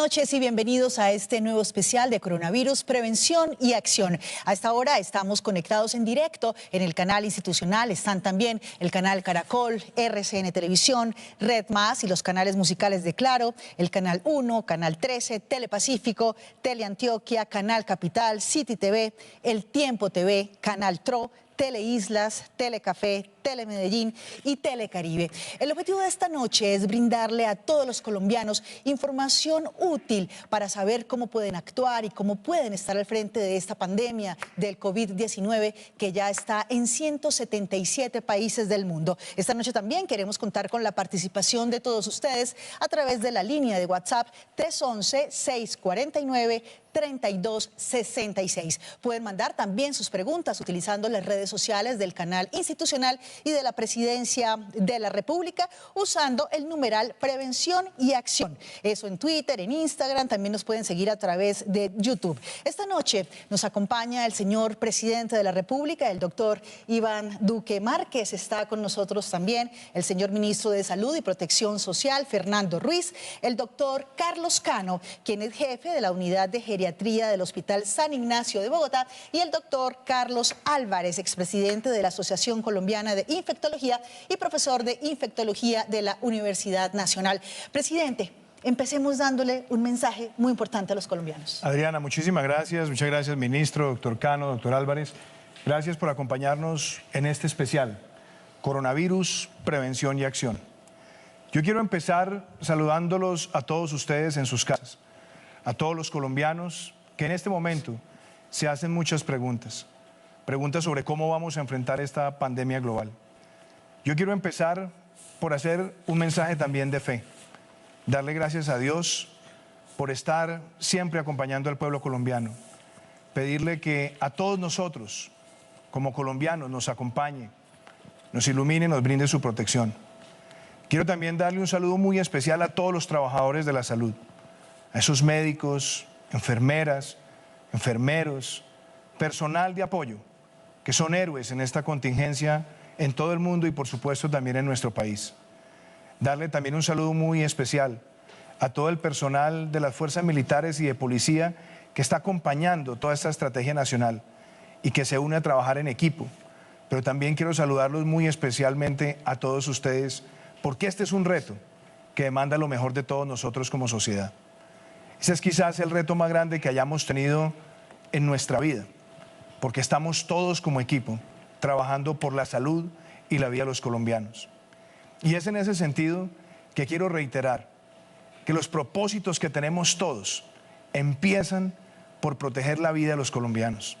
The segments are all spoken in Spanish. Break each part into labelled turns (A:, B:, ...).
A: noches y bienvenidos a este nuevo especial de coronavirus, prevención y acción. A esta hora estamos conectados en directo en el canal institucional. Están también el canal Caracol, RCN Televisión, Red Más y los canales musicales de Claro, el canal 1, canal 13, Telepacífico, Teleantioquia, Canal Capital, City TV, El Tiempo TV, Canal TRO, Teleislas, Telecafé, Telemedellín y Telecaribe. El objetivo de esta noche es brindarle a todos los colombianos información útil para saber cómo pueden actuar y cómo pueden estar al frente de esta pandemia del COVID-19 que ya está en 177 países del mundo. Esta noche también queremos contar con la participación de todos ustedes a través de la línea de WhatsApp 311-649-3266. Pueden mandar también sus preguntas utilizando las redes sociales del canal institucional y de la Presidencia de la República usando el numeral Prevención y Acción. Eso en Twitter, en Instagram, también nos pueden seguir a través de YouTube. Esta noche nos acompaña el señor Presidente de la República, el doctor Iván Duque Márquez. Está con nosotros también el señor Ministro de Salud y Protección Social, Fernando Ruiz, el doctor Carlos Cano, quien es jefe de la Unidad de Geriatría del Hospital San Ignacio de Bogotá, y el doctor Carlos Álvarez, expresidente de la Asociación Colombiana de Infectología y profesor de Infectología de la Universidad Nacional. Presidente, empecemos dándole un mensaje muy importante a los colombianos.
B: Adriana, muchísimas gracias. Muchas gracias, ministro, doctor Cano, doctor Álvarez. Gracias por acompañarnos en este especial, Coronavirus, Prevención y Acción. Yo quiero empezar saludándolos a todos ustedes en sus casas, a todos los colombianos que en este momento se hacen muchas preguntas sobre cómo vamos a enfrentar esta pandemia global. Yo quiero empezar por hacer un mensaje también de fe, darle gracias a Dios por estar siempre acompañando al pueblo colombiano, pedirle que a todos nosotros, como colombianos, nos acompañe, nos ilumine, nos brinde su protección. Quiero también darle un saludo muy especial a todos los trabajadores de la salud, a esos médicos, enfermeras, enfermeros, personal de apoyo, que son héroes en esta contingencia en todo el mundo y por supuesto también en nuestro país. Darle también un saludo muy especial a todo el personal de las fuerzas militares y de policía que está acompañando toda esta estrategia nacional y que se une a trabajar en equipo. Pero también quiero saludarlos muy especialmente a todos ustedes, porque este es un reto que demanda lo mejor de todos nosotros como sociedad. Ese es quizás el reto más grande que hayamos tenido en nuestra vida, porque estamos todos como equipo trabajando por la salud y la vida de los colombianos. Y es en ese sentido que quiero reiterar que los propósitos que tenemos todos empiezan por proteger la vida de los colombianos.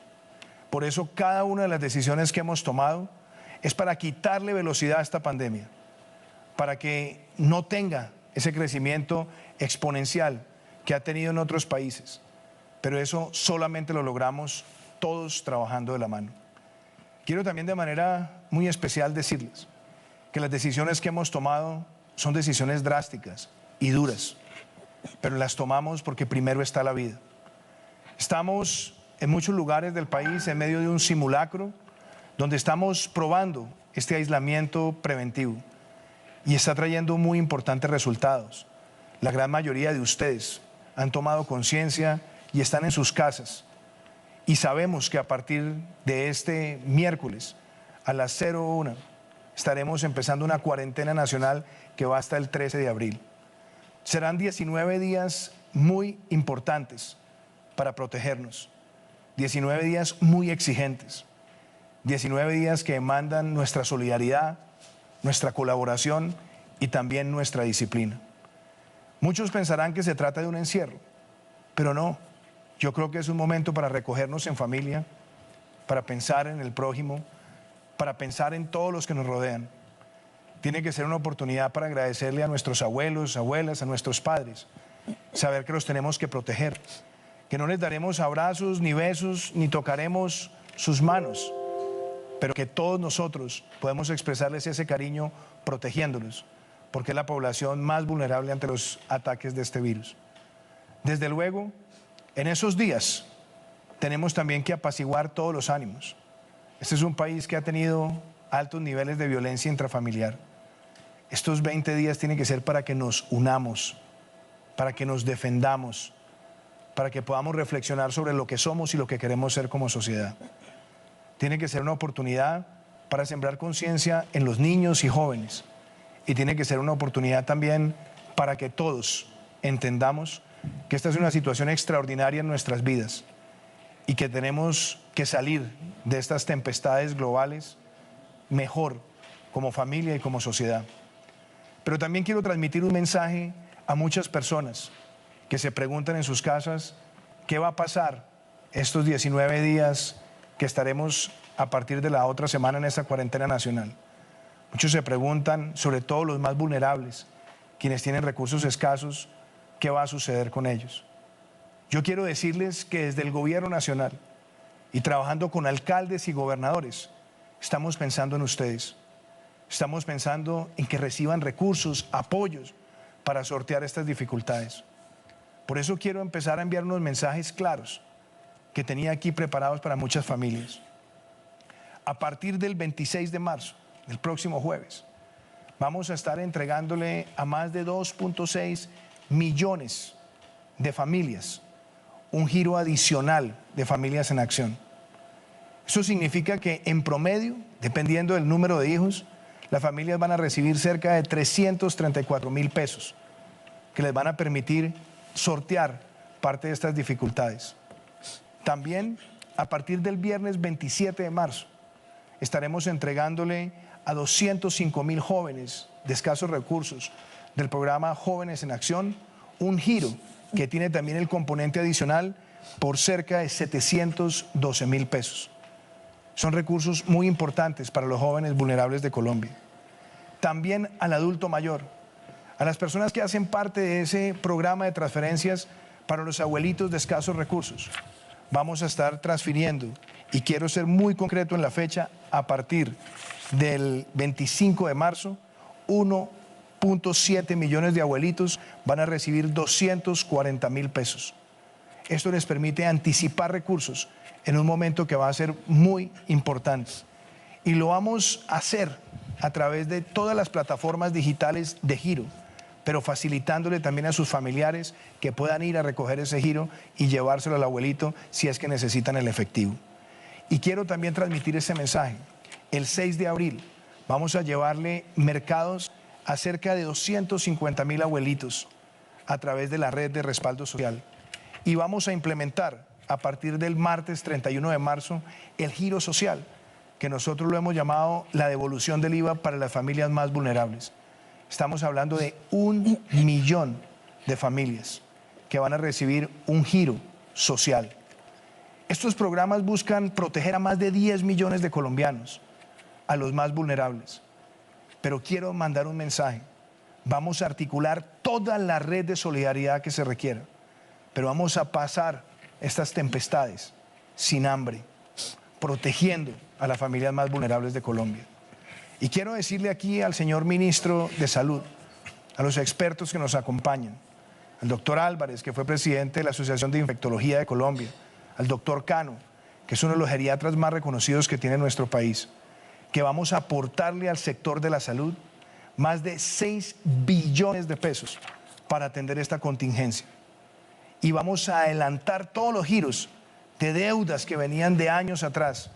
B: Por eso cada una de las decisiones que hemos tomado es para quitarle velocidad a esta pandemia, para que no tenga ese crecimiento exponencial que ha tenido en otros países. Pero eso solamente lo logramos todos trabajando de la mano. Quiero también de manera muy especial decirles que las decisiones que hemos tomado son decisiones drásticas y duras, pero las tomamos porque primero está la vida. Estamos en muchos lugares del país en medio de un simulacro donde estamos probando este aislamiento preventivo y está trayendo muy importantes resultados. La gran mayoría de ustedes han tomado conciencia y están en sus casas. Y sabemos que a partir de este miércoles a las 01:00 estaremos empezando una cuarentena nacional que va hasta el 13 de abril. Serán 19 días muy importantes para protegernos, 19 días muy exigentes, 19 días que demandan nuestra solidaridad, nuestra colaboración y también nuestra disciplina. Muchos pensarán que se trata de un encierro, pero no. Yo creo que es un momento para recogernos en familia, para pensar en el prójimo, para pensar en todos los que nos rodean. Tiene que ser una oportunidad para agradecerle a nuestros abuelos, abuelas, a nuestros padres, saber que los tenemos que proteger, que no les daremos abrazos, ni besos, ni tocaremos sus manos, pero que todos nosotros podemos expresarles ese cariño protegiéndolos, porque es la población más vulnerable ante los ataques de este virus. Desde luego, en esos días tenemos también que apaciguar todos los ánimos. Este es un país que ha tenido altos niveles de violencia intrafamiliar. Estos 20 días tienen que ser para que nos unamos, para que nos defendamos, para que podamos reflexionar sobre lo que somos y lo que queremos ser como sociedad. Tiene que ser una oportunidad para sembrar conciencia en los niños y jóvenes, y tiene que ser una oportunidad también para que todos entendamos que esta es una situación extraordinaria en nuestras vidas y que tenemos que salir de estas tempestades globales mejor como familia y como sociedad. Pero también quiero transmitir un mensaje a muchas personas que se preguntan en sus casas qué va a pasar estos 19 días que estaremos a partir de la otra semana en esta cuarentena nacional. Muchos se preguntan, sobre todo los más vulnerables, quienes tienen recursos escasos, qué va a suceder con ellos. Yo quiero decirles que desde el gobierno nacional y trabajando con alcaldes y gobernadores, estamos pensando en ustedes. Estamos pensando en que reciban recursos, apoyos para sortear estas dificultades. Por eso quiero empezar a enviar unos mensajes claros que tenía aquí preparados para muchas familias. A partir del 26 de marzo, el próximo jueves, vamos a estar entregándole a más de 2.6 millones de familias un giro adicional de Familias en Acción. Eso significa que en promedio, dependiendo del número de hijos, las familias van a recibir cerca de 334.000 pesos que les van a permitir sortear parte de estas dificultades. También, a partir del viernes 27 de marzo, estaremos entregándole a 205.000 jóvenes de escasos recursos del programa Jóvenes en Acción un giro que tiene también el componente adicional por cerca de 712.000 pesos. Son recursos muy importantes para los jóvenes vulnerables de Colombia. También al adulto mayor, a las personas que hacen parte de ese programa de transferencias para los abuelitos de escasos recursos. Vamos a estar transfiriendo, y quiero ser muy concreto en la fecha, a partir del 25 de marzo, 1.7 millones de abuelitos van a recibir 240.000 pesos. Esto les permite anticipar recursos en un momento que va a ser muy importante. Y lo vamos a hacer a través de todas las plataformas digitales de giro, pero facilitándole también a sus familiares que puedan ir a recoger ese giro y llevárselo al abuelito si es que necesitan el efectivo. Y quiero también transmitir ese mensaje. El 6 de abril vamos a llevarle mercados a cerca de 250.000 abuelitos a través de la red de respaldo social. Y vamos a implementar a partir del martes 31 de marzo el giro social, que nosotros lo hemos llamado la devolución del IVA para las familias más vulnerables. Estamos hablando de 1 millón de familias que van a recibir un giro social. Estos programas buscan proteger a más de 10 millones de colombianos, a los más vulnerables. Pero quiero mandar un mensaje. Vamos a articular toda la red de solidaridad que se requiera, pero vamos a pasar estas tempestades sin hambre, protegiendo a las familias más vulnerables de Colombia. Y quiero decirle aquí al señor ministro de Salud, a los expertos que nos acompañan, al doctor Álvarez, que fue presidente de la Asociación de Infectología de Colombia, al doctor Cano, que es uno de los geriatras más reconocidos que tiene nuestro país, que vamos a aportarle al sector de la salud más de 6 billones de pesos para atender esta contingencia. Y vamos a adelantar todos los giros de deudas que venían de años atrás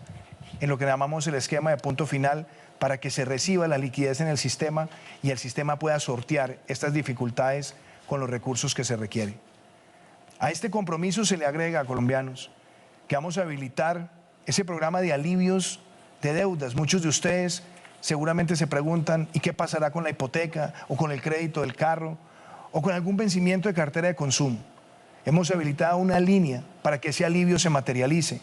B: en lo que llamamos el esquema de punto final, para que se reciba la liquidez en el sistema y el sistema pueda sortear estas dificultades con los recursos que se requieren. A este compromiso se le agrega, colombianos, que vamos a habilitar ese programa de alivios de deudas. Muchos de ustedes seguramente se preguntan, ¿y qué pasará con la hipoteca o con el crédito del carro o con algún vencimiento de cartera de consumo? Hemos habilitado una línea para que ese alivio se materialice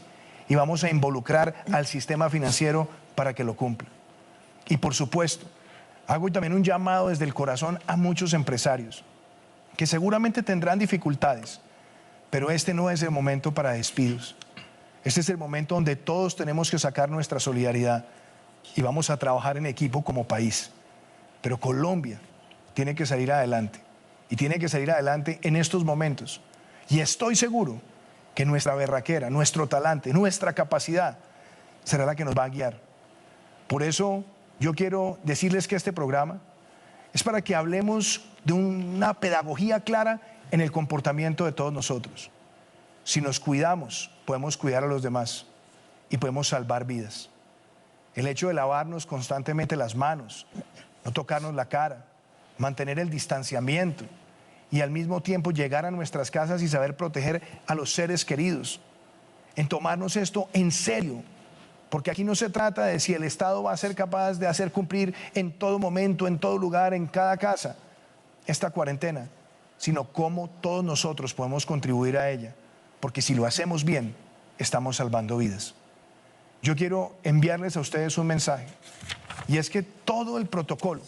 B: y vamos a involucrar al sistema financiero para que lo cumpla. Y por supuesto, hago también un llamado desde el corazón a muchos empresarios que seguramente tendrán dificultades, pero este no es el momento para despidos. Este es el momento donde todos tenemos que sacar nuestra solidaridad y vamos a trabajar en equipo como país. Pero Colombia tiene que salir adelante y tiene que salir adelante en estos momentos. Y estoy seguro que nuestra berraquera, nuestro talante, nuestra capacidad será la que nos va a guiar. Por eso yo quiero decirles que este programa es para que hablemos de una pedagogía clara en el comportamiento de todos nosotros. Si nos cuidamos, podemos cuidar a los demás y podemos salvar vidas. El hecho de lavarnos constantemente las manos, no tocarnos la cara, mantener el distanciamiento y al mismo tiempo llegar a nuestras casas y saber proteger a los seres queridos, en tomarnos esto en serio, porque aquí no se trata de si el Estado va a ser capaz de hacer cumplir en todo momento, en todo lugar, en cada casa, esta cuarentena, sino cómo todos nosotros podemos contribuir a ella, porque si lo hacemos bien, estamos salvando vidas. Yo quiero enviarles a ustedes un mensaje, y es que todo el protocolo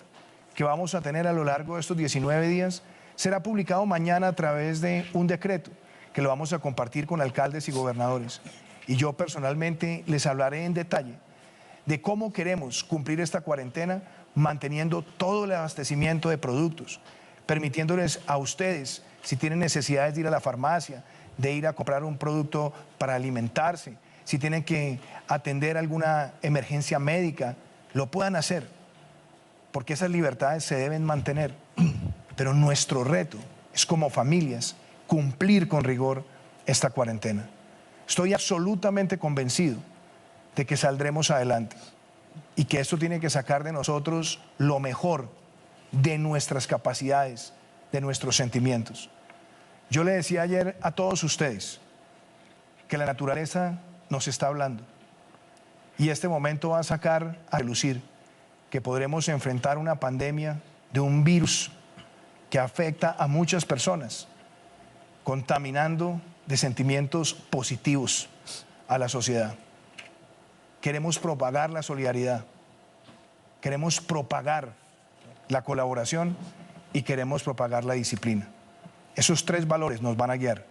B: que vamos a tener a lo largo de estos 19 días será publicado mañana a través de un decreto que lo vamos a compartir con alcaldes y gobernadores. Y yo personalmente les hablaré en detalle de cómo queremos cumplir esta cuarentena manteniendo todo el abastecimiento de productos, permitiéndoles a ustedes, si tienen necesidades de ir a la farmacia, de ir a comprar un producto para alimentarse, si tienen que atender alguna emergencia médica, lo puedan hacer, porque esas libertades se deben mantener. Pero nuestro reto es como familias cumplir con rigor esta cuarentena. Estoy absolutamente convencido de que saldremos adelante y que esto tiene que sacar de nosotros lo mejor de nuestras capacidades, de nuestros sentimientos. Yo le decía ayer a todos ustedes que la naturaleza nos está hablando y este momento va a sacar a relucir que podremos enfrentar una pandemia de un virus que afecta a muchas personas, contaminando de sentimientos positivos a la sociedad. Queremos propagar la solidaridad, queremos propagar la colaboración y queremos propagar la disciplina. Esos tres valores nos van a guiar.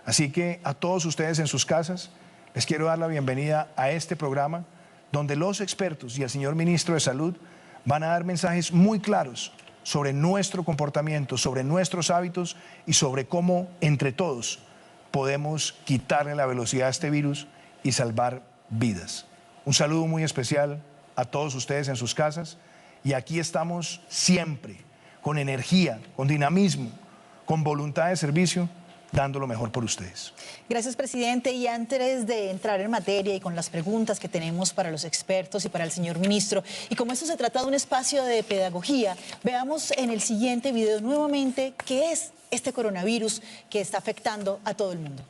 B: Así que a todos ustedes en sus casas les quiero dar la bienvenida a este programa donde los expertos y el señor ministro de Salud van a dar mensajes muy claros sobre nuestro comportamiento, sobre nuestros hábitos y sobre cómo entre todos podemos quitarle la velocidad a este virus y salvar vidas. Un saludo muy especial a todos ustedes en sus casas y aquí estamos siempre con energía, con dinamismo, con voluntad de servicio, dando lo mejor por ustedes.
A: Gracias, presidente. Y antes de entrar en materia y con las preguntas que tenemos para los expertos y para el señor ministro, y como esto se trata de un espacio de pedagogía, veamos en el siguiente video nuevamente qué es este coronavirus que está afectando a todo el mundo.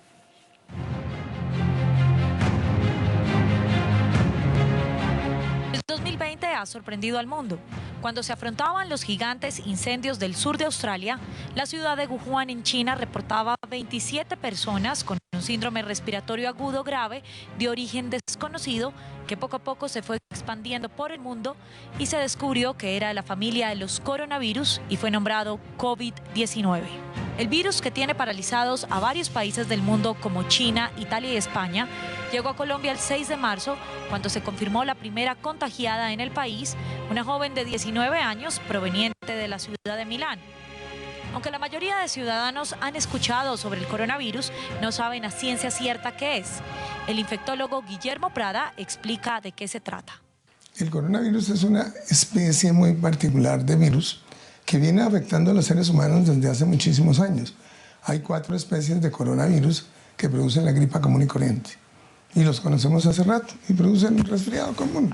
C: El 2020 ha sorprendido al mundo. Cuando se afrontaban los gigantes incendios del sur de Australia, la ciudad de Wuhan en China reportaba 27 personas con un síndrome respiratorio agudo grave de origen desconocido que poco a poco se fue expandiendo por el mundo y se descubrió que era de la familia de los coronavirus y fue nombrado COVID-19. El virus, que tiene paralizados a varios países del mundo como China, Italia y España, llegó a Colombia el 6 de marzo, cuando se confirmó la primera contagiada en el país, una joven de 19 años proveniente de la ciudad de Milán. Aunque la mayoría de ciudadanos han escuchado sobre el coronavirus, no saben a ciencia cierta qué es. El infectólogo Guillermo Prada explica de qué se trata.
D: El coronavirus es una especie muy particular de virus que viene afectando a los seres humanos desde hace muchísimos años. Hay 4 especies de coronavirus que producen la gripa común y corriente. Y los conocemos hace rato y producen un resfriado común.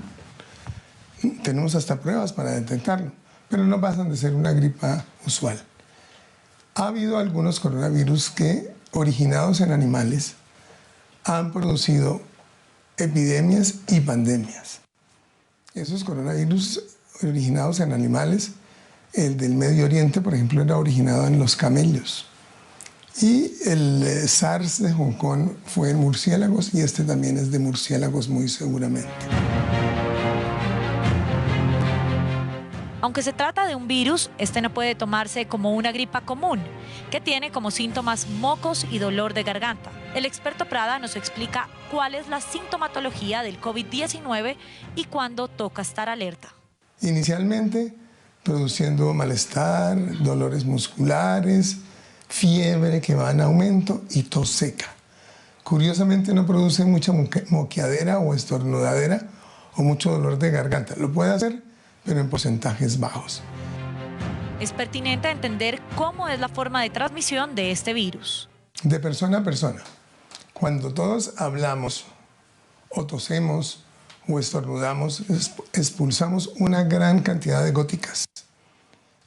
D: Tenemos hasta pruebas para detectarlo, pero no pasan de ser una gripa usual. Ha habido algunos coronavirus que, originados en animales, han producido epidemias y pandemias. Esos coronavirus originados en animales, el del Medio Oriente, por ejemplo, era originado en los camellos. Y el SARS de Hong Kong fue en murciélagos y este también es de murciélagos muy seguramente.
C: Aunque se trata de un virus, este no puede tomarse como una gripa común, que tiene como síntomas mocos y dolor de garganta. El experto Prada nos explica cuál es la sintomatología del COVID-19 y cuándo toca estar alerta.
D: Inicialmente, produciendo malestar, dolores musculares, fiebre que va en aumento y tos seca. Curiosamente no produce mucha moqueadera o estornudadera o mucho dolor de garganta. Lo puede hacer, pero en porcentajes bajos.
C: Es pertinente entender cómo es la forma de transmisión de este virus.
D: De persona a persona. Cuando todos hablamos o tosemos o estornudamos, expulsamos una gran cantidad de góticas.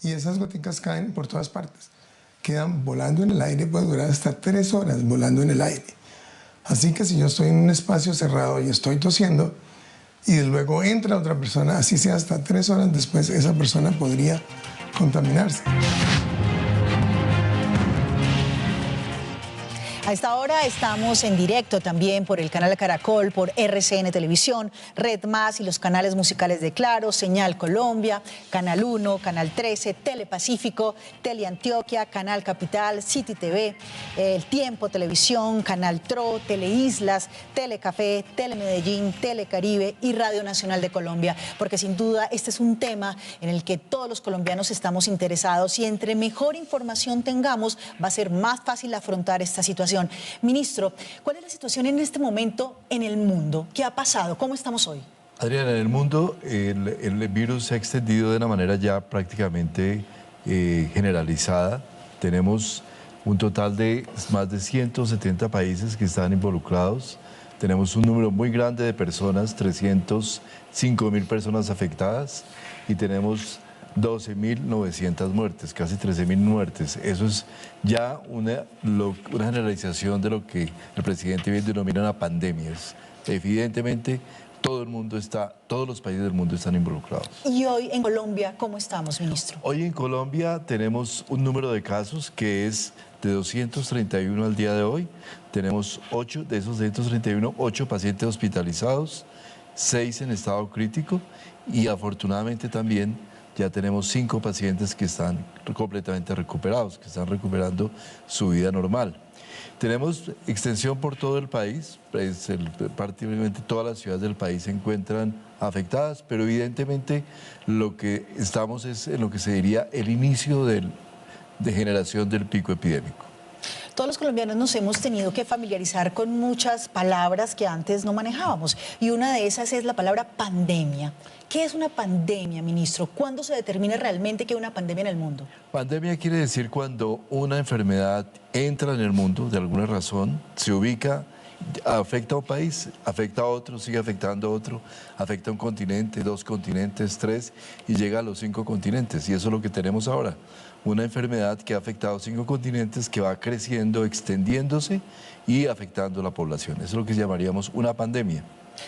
D: Y esas góticas caen por todas partes. Quedan volando en el aire, puede durar hasta 3 horas volando en el aire. Así que si yo estoy en un espacio cerrado y estoy tosiendo, y luego entra otra persona, así sea hasta 3 horas después, esa persona podría contaminarse.
A: A esta hora estamos en directo también por el canal Caracol, por RCN Televisión, Red Más y los canales musicales de Claro, Señal Colombia, Canal 1, Canal 13, Telepacífico, Teleantioquia, Canal Capital, City TV, El Tiempo Televisión, Canal TRO, Teleislas, Telecafé, Telemedellín, Telecaribe y Radio Nacional de Colombia, porque sin duda este es un tema en el que todos los colombianos estamos interesados y entre mejor información tengamos va a ser más fácil afrontar esta situación. Ministro, ¿cuál es la situación en este momento en el mundo? ¿Qué ha pasado? ¿Cómo estamos hoy?
E: Adriana, en el mundo el virus se ha extendido de una manera ya prácticamente generalizada. Tenemos un total de más de 170 países que están involucrados. Tenemos un número muy grande de personas, 305.000 personas afectadas y tenemos 12.900 muertes, casi 13.000 muertes. Eso es ya una generalización de lo que el presidente bien denomina una pandemia. Evidentemente, todos los países del mundo están involucrados.
A: Y hoy en Colombia, ¿cómo estamos, ministro?
E: Hoy en Colombia tenemos un número de casos que es de 231 al día de hoy. Tenemos 8 de esos 231, 8 pacientes hospitalizados, 6 en estado crítico y afortunadamente también ya tenemos 5 pacientes que están completamente recuperados, que están recuperando su vida normal. Tenemos extensión por todo el país, prácticamente todas las ciudades del país se encuentran afectadas, pero evidentemente lo que estamos es en lo que se diría el inicio de generación del pico epidémico.
A: Todos los colombianos nos hemos tenido que familiarizar con muchas palabras que antes no manejábamos y una de esas es la palabra pandemia. ¿Qué es una pandemia, ministro? ¿Cuándo se determina realmente que hay una pandemia en el mundo?
E: Pandemia quiere decir cuando una enfermedad entra en el mundo de alguna razón, se ubica, afecta a un país, afecta a otro, sigue afectando a otro, afecta a un continente, 2 continentes, 3 y llega a los 5 continentes. Y eso es lo que tenemos ahora. Una enfermedad que ha afectado 5 continentes, que va creciendo, extendiéndose y afectando a la población. Eso es lo que llamaríamos una pandemia.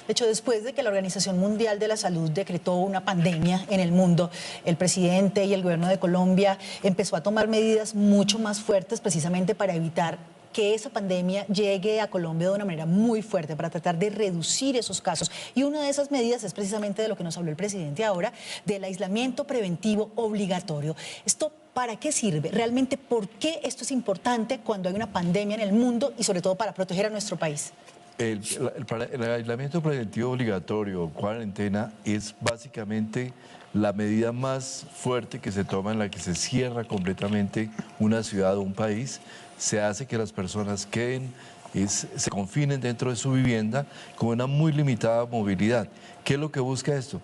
A: De hecho, después de que la Organización Mundial de la Salud decretó una pandemia en el mundo, el presidente y el gobierno de Colombia empezó a tomar medidas mucho más fuertes precisamente para evitar que esa pandemia llegue a Colombia de una manera muy fuerte, para tratar de reducir esos casos. Y una de esas medidas es precisamente de lo que nos habló el presidente ahora, del aislamiento preventivo obligatorio. ¿Esto para qué sirve? ¿Realmente por qué esto es importante cuando hay una pandemia en el mundo y sobre todo para proteger a nuestro país?
E: El aislamiento preventivo obligatorio o cuarentena es básicamente la medida más fuerte que se toma en la que se cierra completamente una ciudad o un país. Se hace que las personas se confinen dentro de su vivienda con una muy limitada movilidad. ¿Qué es lo que busca esto?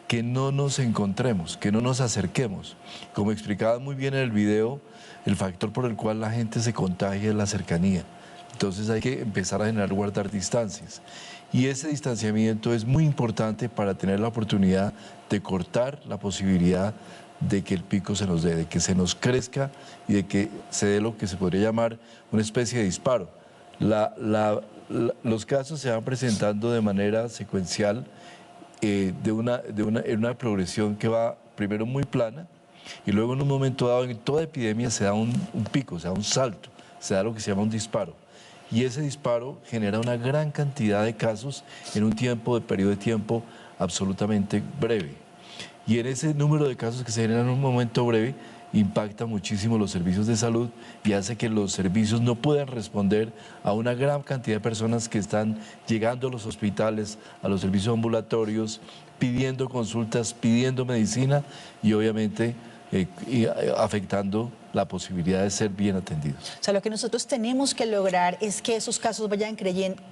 E: Que no nos encontremos, que no nos acerquemos. Como explicaba muy bien en el video, el factor por el cual la gente se contagia es la cercanía. Entonces hay que empezar a guardar distancias. Y ese distanciamiento es muy importante para tener la oportunidad de cortar la posibilidad de que el pico se nos dé, de que se nos crezca y de que se dé lo que se podría llamar una especie de disparo. Los casos se van presentando de manera secuencial, en una progresión que va primero muy plana y luego en un momento dado en toda epidemia se da un pico, se da un salto, se da lo que se llama un disparo. Y ese disparo genera una gran cantidad de casos en un periodo de tiempo absolutamente breve. Y en ese número de casos que se generan en un momento breve, impacta muchísimo los servicios de salud y hace que los servicios no puedan responder a una gran cantidad de personas que están llegando a los hospitales, a los servicios ambulatorios, pidiendo consultas, pidiendo medicina y obviamente afectando la posibilidad de ser bien atendidos.
A: O sea, lo que nosotros tenemos que lograr es que esos casos vayan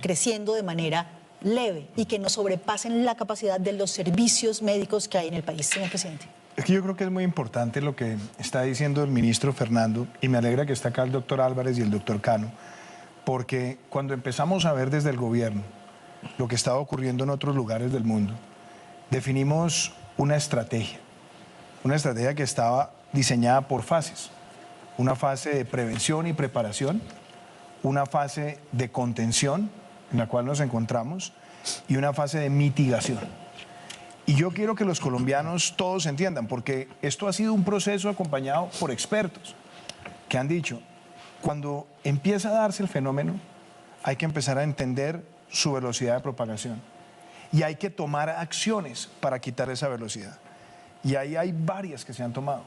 A: creciendo de manera leve y que no sobrepasen la capacidad de los servicios médicos que hay en el país, señor presidente.
B: Es que yo creo que es muy importante lo que está diciendo el ministro Fernando, y me alegra que está acá el doctor Álvarez y el doctor Cano, porque cuando empezamos a ver desde el gobierno lo que estaba ocurriendo en otros lugares del mundo, definimos una estrategia que estaba diseñada por fases. Una fase de prevención y preparación, una fase de contención, en la cual nos encontramos, y una fase de mitigación. Y yo quiero que los colombianos todos entiendan, porque esto ha sido un proceso acompañado por expertos que han dicho, cuando empieza a darse el fenómeno, hay que empezar a entender su velocidad de propagación y hay que tomar acciones para quitar esa velocidad. Y ahí hay varias que se han tomado.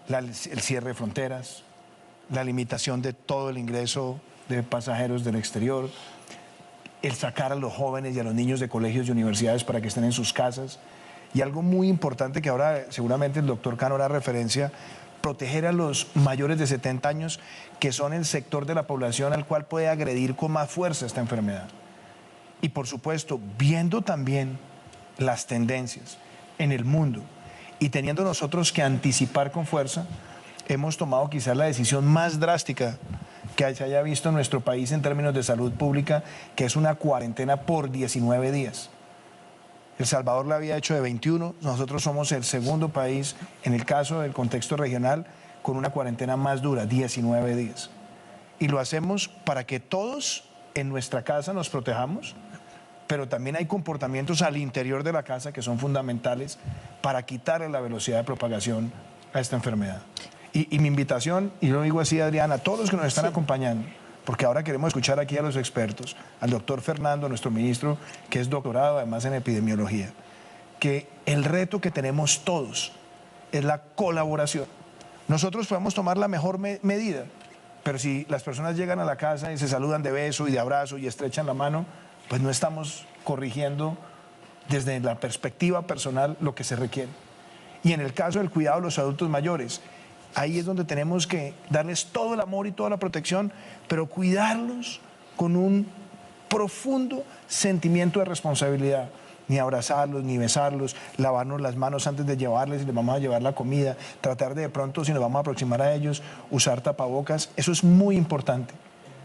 B: El cierre de fronteras, la limitación de todo el ingreso de pasajeros del exterior, el sacar a los jóvenes y a los niños de colegios y universidades para que estén en sus casas. Y algo muy importante que ahora seguramente el doctor Cano hará referencia, proteger a los mayores de 70 años, que son el sector de la población al cual puede agredir con más fuerza esta enfermedad. Y por supuesto, viendo también las tendencias en el mundo y teniendo nosotros que anticipar con fuerza, hemos tomado quizás la decisión más drástica que se haya visto en nuestro país en términos de salud pública, que es una cuarentena por 19 días. El Salvador la había hecho de 21, nosotros somos el segundo país, en el caso del contexto regional, con una cuarentena más dura, 19 días. Y lo hacemos para que todos en nuestra casa nos protejamos, pero también hay comportamientos al interior de la casa que son fundamentales para quitarle la velocidad de propagación a esta enfermedad. Y mi invitación, y lo digo así, Adriana, a todos los que nos están acompañando, porque ahora queremos escuchar aquí a los expertos, al doctor Fernando, nuestro ministro, que es doctorado además en epidemiología, que el reto que tenemos todos es la colaboración. Nosotros podemos tomar la mejor medida, pero si las personas llegan a la casa y se saludan de beso y de abrazo y estrechan la mano, pues no estamos corrigiendo desde la perspectiva personal lo que se requiere. Y en el caso del cuidado de los adultos mayores, ahí es donde tenemos que darles todo el amor y toda la protección, pero cuidarlos con un profundo sentimiento de responsabilidad. Ni abrazarlos, ni besarlos, lavarnos las manos antes de llevarles, si les vamos a llevar la comida, tratar de pronto, si nos vamos a aproximar a ellos, usar tapabocas. Eso es muy importante.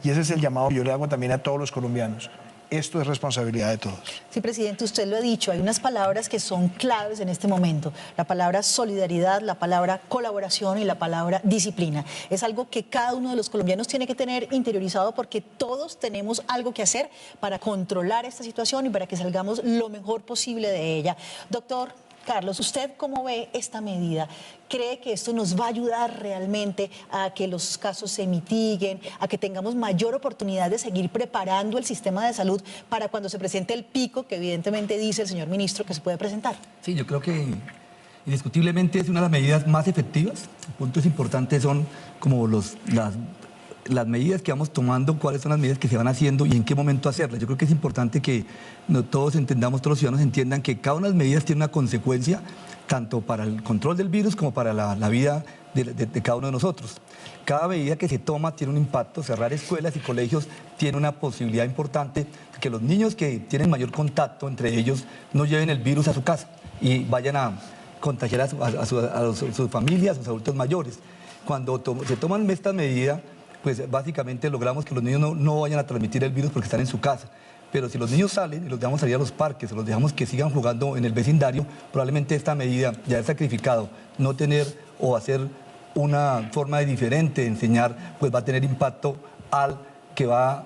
B: Y ese es el llamado que yo le hago también a todos los colombianos. Esto es responsabilidad de todos.
A: Sí, presidente, usted lo ha dicho, hay unas palabras que son claves en este momento. La palabra solidaridad, la palabra colaboración y la palabra disciplina. Es algo que cada uno de los colombianos tiene que tener interiorizado porque todos tenemos algo que hacer para controlar esta situación y para que salgamos lo mejor posible de ella. Doctor Carlos, ¿usted cómo ve esta medida? ¿Cree que esto nos va a ayudar realmente a que los casos se mitiguen, a que tengamos mayor oportunidad de seguir preparando el sistema de salud para cuando se presente el pico que evidentemente dice el señor ministro que se puede presentar?
F: Sí, yo creo que indiscutiblemente es una de las medidas más efectivas. Puntos importantes son como las medidas que vamos tomando, cuáles son las medidas que se van haciendo y en qué momento hacerlas. Yo creo que es importante que todos entendamos, todos los ciudadanos entiendan que cada una de las medidas tiene una consecuencia tanto para el control del virus como para la vida de cada uno de nosotros. Cada medida que se toma tiene un impacto. Cerrar escuelas y colegios tiene una posibilidad importante de que los niños que tienen mayor contacto entre ellos no lleven el virus a su casa y vayan a contagiar a sus familias, a sus adultos mayores. Cuando se toman estas medidas, pues básicamente logramos que los niños no vayan a transmitir el virus porque están en su casa. Pero si los niños salen y los dejamos salir a los parques, o los dejamos que sigan jugando en el vecindario, probablemente esta medida ya es sacrificado, no tener o hacer una forma diferente de enseñar, pues va a tener impacto al que va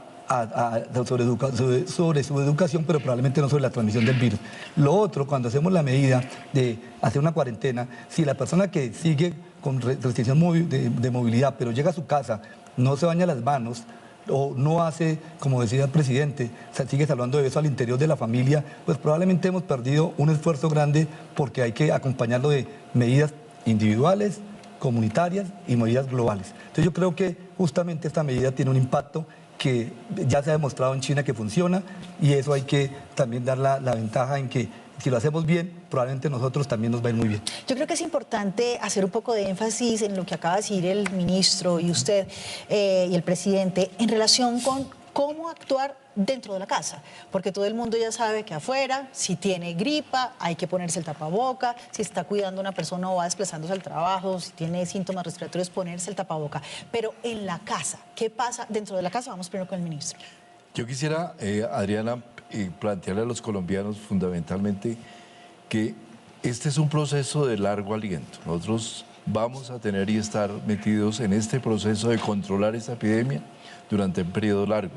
F: sobre su educación, pero probablemente no sobre la transmisión del virus. Lo otro, cuando hacemos la medida de hacer una cuarentena, si la persona que sigue con restricción de movilidad, pero llega a su casa, no se baña las manos o no hace, como decía el presidente, sigue saludando de beso al interior de la familia, pues probablemente hemos perdido un esfuerzo grande porque hay que acompañarlo de medidas individuales, comunitarias y medidas globales. Entonces yo creo que justamente esta medida tiene un impacto que ya se ha demostrado en China que funciona y eso hay que también dar la ventaja en que si lo hacemos bien, probablemente nosotros también nos va a ir muy bien.
A: Yo creo que es importante hacer un poco de énfasis en lo que acaba de decir el ministro y usted y el presidente en relación con cómo actuar dentro de la casa, porque todo el mundo ya sabe que afuera, si tiene gripa, hay que ponerse el tapaboca, si está cuidando a una persona o va desplazándose al trabajo, si tiene síntomas respiratorios, ponerse el tapaboca. Pero en la casa, ¿qué pasa dentro de la casa? Vamos primero con el ministro.
E: Yo quisiera, Adriana, plantearle a los colombianos fundamentalmente que este es un proceso de largo aliento. Nosotros vamos a tener y estar metidos en este proceso de controlar esta epidemia durante un periodo largo.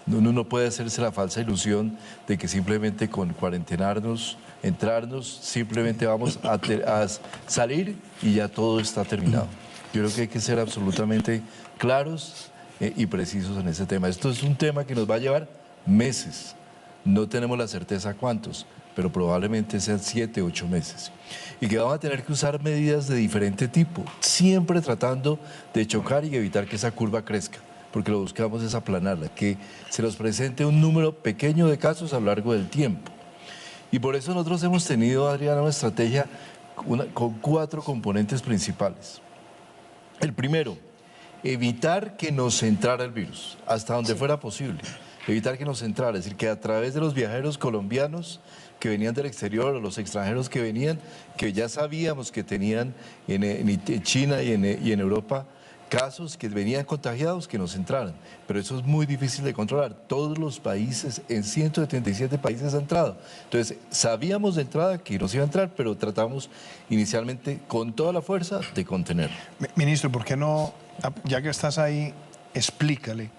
E: Uno no puede hacerse la falsa ilusión de que simplemente con cuarentenarnos, entrarnos, simplemente vamos a salir y ya todo está terminado. Yo creo que hay que ser absolutamente claros y precisos en ese tema. Esto es un tema que nos va a llevar meses. No tenemos la certeza cuántos, pero probablemente sean 7, 8 meses. Y que vamos a tener que usar medidas de diferente tipo, siempre tratando de chocar y evitar que esa curva crezca, porque lo que buscamos es aplanarla, que se nos presente un número pequeño de casos a lo largo del tiempo. Y por eso nosotros hemos tenido, Adriana, una estrategia con 4 componentes principales. El primero, evitar que nos entrara el virus, hasta donde fuera posible. Evitar que nos entrara, es decir, que a través de los viajeros colombianos que venían del exterior o los extranjeros que venían, que ya sabíamos que tenían en China y en Europa casos que venían contagiados, que nos entraran. Pero eso es muy difícil de controlar. Todos los países, en 177 países ha entrado. Entonces, sabíamos de entrada que nos iba a entrar, pero tratamos inicialmente con toda la fuerza de contenerlo.
B: Ministro, ¿por qué no, ya que estás ahí, explícale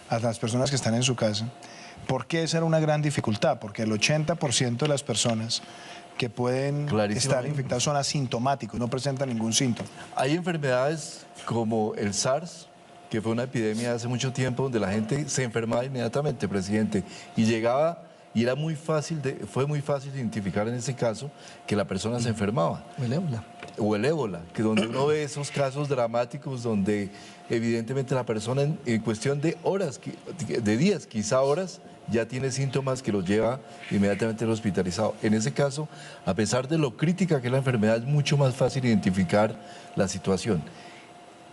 B: a las personas que están en su casa por qué esa era una gran dificultad? Porque el 80% de las personas que pueden estar infectadas son asintomáticos, no presentan ningún síntoma.
E: Hay enfermedades como el SARS, que fue una epidemia hace mucho tiempo donde la gente se enfermaba inmediatamente, presidente, y llegaba y era fue muy fácil identificar en ese caso que la persona se enfermaba.
F: O el ébola.
E: O el ébola, que donde uno ve esos casos dramáticos donde evidentemente la persona en cuestión de horas, de días, quizá horas, ya tiene síntomas que los lleva inmediatamente al hospitalizado. En ese caso, a pesar de lo crítica que es la enfermedad, es mucho más fácil identificar la situación.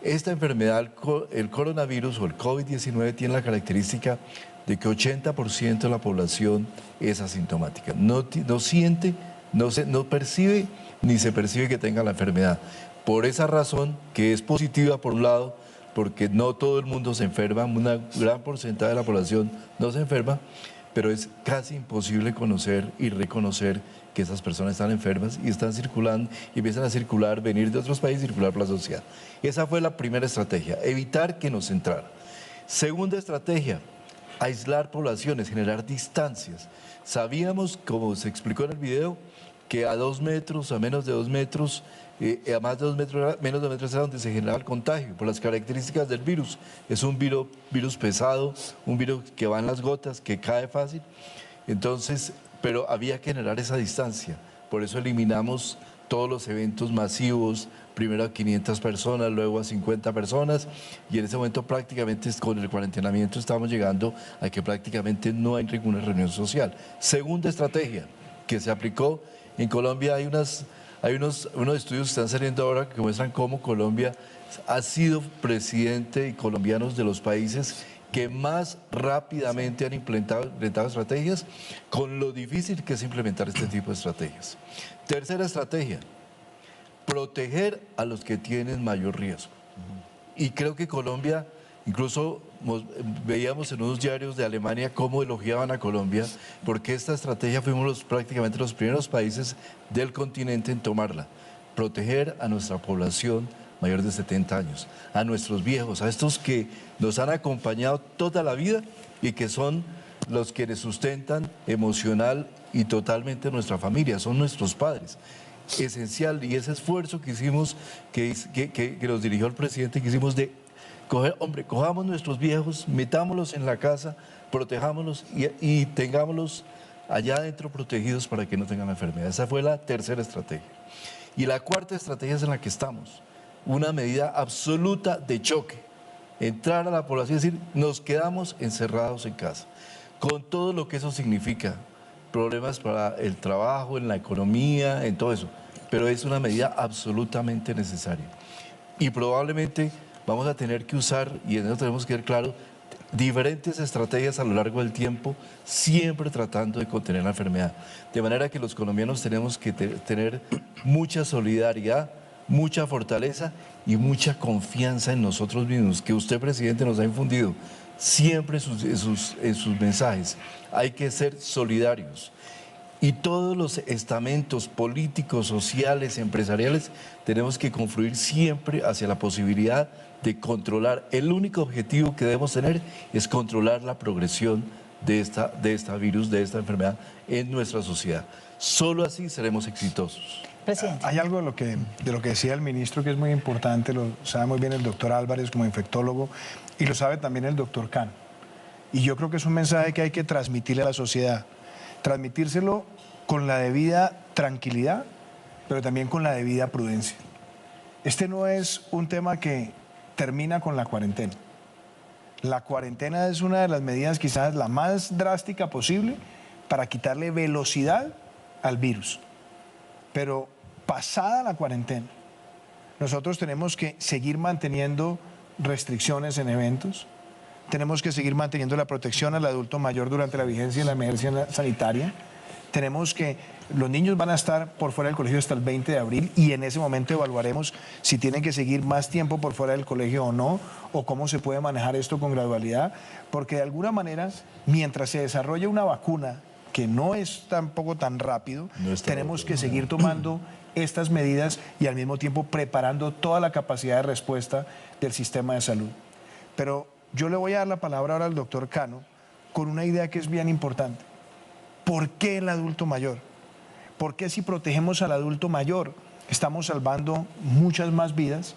E: Esta enfermedad, el coronavirus o el COVID-19, tiene la característica de que 80% de la población es asintomática. No siente, no percibe ni se percibe que tenga la enfermedad. Por esa razón, que es positiva por un lado, porque no todo el mundo se enferma, una gran porcentaje de la población no se enferma, pero es casi imposible conocer y reconocer que esas personas están enfermas y están circulando y empiezan a circular, venir de otros países y circular por la sociedad. Esa fue la primera estrategia, evitar que nos entrara. Segunda estrategia, aislar poblaciones, generar distancias. Sabíamos, como se explicó en el video, que a 2 metros, a menos de 2 metros, a más de 2 metros, menos de 2 metros era donde se generaba el contagio, por las características del virus. Es un virus pesado, un virus que va en las gotas, que cae fácil. Entonces, pero había que generar esa distancia. Por eso eliminamos todos los eventos masivos, primero a 500 personas, luego a 50 personas, y en ese momento prácticamente con el cuarentenamiento estamos llegando a que prácticamente no hay ninguna reunión social. Segunda estrategia que se aplicó en Colombia, hay unos estudios que están saliendo ahora que muestran cómo Colombia ha sido presidente y colombianos de los países que más rápidamente han implementado estrategias, con lo difícil que es implementar este tipo de estrategias. Tercera estrategia, proteger a los que tienen mayor riesgo. Y creo que Colombia, incluso veíamos en unos diarios de Alemania cómo elogiaban a Colombia, porque esta estrategia fuimos prácticamente los primeros países del continente en tomarla. Proteger a nuestra población mayor de 70 años, a nuestros viejos, a estos que nos han acompañado toda la vida y que son los que les sustentan emocional y totalmente nuestra familia, son nuestros padres. Esencial, y ese esfuerzo que hicimos, que nos dirigió el presidente, que hicimos de cojamos nuestros viejos, metámoslos en la casa, protejámoslos y tengámoslos allá adentro protegidos para que no tengan la enfermedad. Esa fue la tercera estrategia. Y la cuarta estrategia es en la que estamos. Una medida absoluta de choque. Entrar a la población y decir, nos quedamos encerrados en casa. Con todo lo que eso significa. Problemas para el trabajo, en la economía, en todo eso. Pero es una medida absolutamente necesaria. Y probablemente vamos a tener que usar, y en eso tenemos que ser claros, diferentes estrategias a lo largo del tiempo, siempre tratando de contener la enfermedad. De manera que los colombianos tenemos que tener mucha solidaridad, mucha fortaleza y mucha confianza en nosotros mismos, que usted, presidente, nos ha infundido siempre en sus mensajes. Hay que ser solidarios. Y todos los estamentos políticos, sociales, empresariales, tenemos que confluir siempre hacia la posibilidad de controlar. El único objetivo que debemos tener es controlar la progresión de esta enfermedad en nuestra sociedad. Solo así seremos exitosos.
A: Presidente.
B: Hay algo de lo que decía el ministro que es muy importante, lo sabe muy bien el doctor Álvarez como infectólogo y lo sabe también el doctor Cano. Y yo creo que es un mensaje que hay que transmitirle a la sociedad. Transmitírselo con la debida tranquilidad, pero también con la debida prudencia. Este no es un tema que termina con la cuarentena. La cuarentena es una de las medidas quizás la más drástica posible para quitarle velocidad al virus. Pero pasada la cuarentena, nosotros tenemos que seguir manteniendo restricciones en eventos, tenemos que seguir manteniendo la protección al adulto mayor durante la vigencia de la emergencia sanitaria. Tenemos que, los niños van a estar por fuera del colegio hasta el 20 de abril y en ese momento evaluaremos si tienen que seguir más tiempo por fuera del colegio o no, o cómo se puede manejar esto con gradualidad, porque de alguna manera, mientras se desarrolle una vacuna, que no es tampoco tan rápido, tenemos que seguir tomando estas medidas y al mismo tiempo preparando toda la capacidad de respuesta del sistema de salud. Pero yo le voy a dar la palabra ahora al doctor Cano con una idea que es bien importante. ¿Por qué el adulto mayor? ¿Por qué si protegemos al adulto mayor estamos salvando muchas más vidas?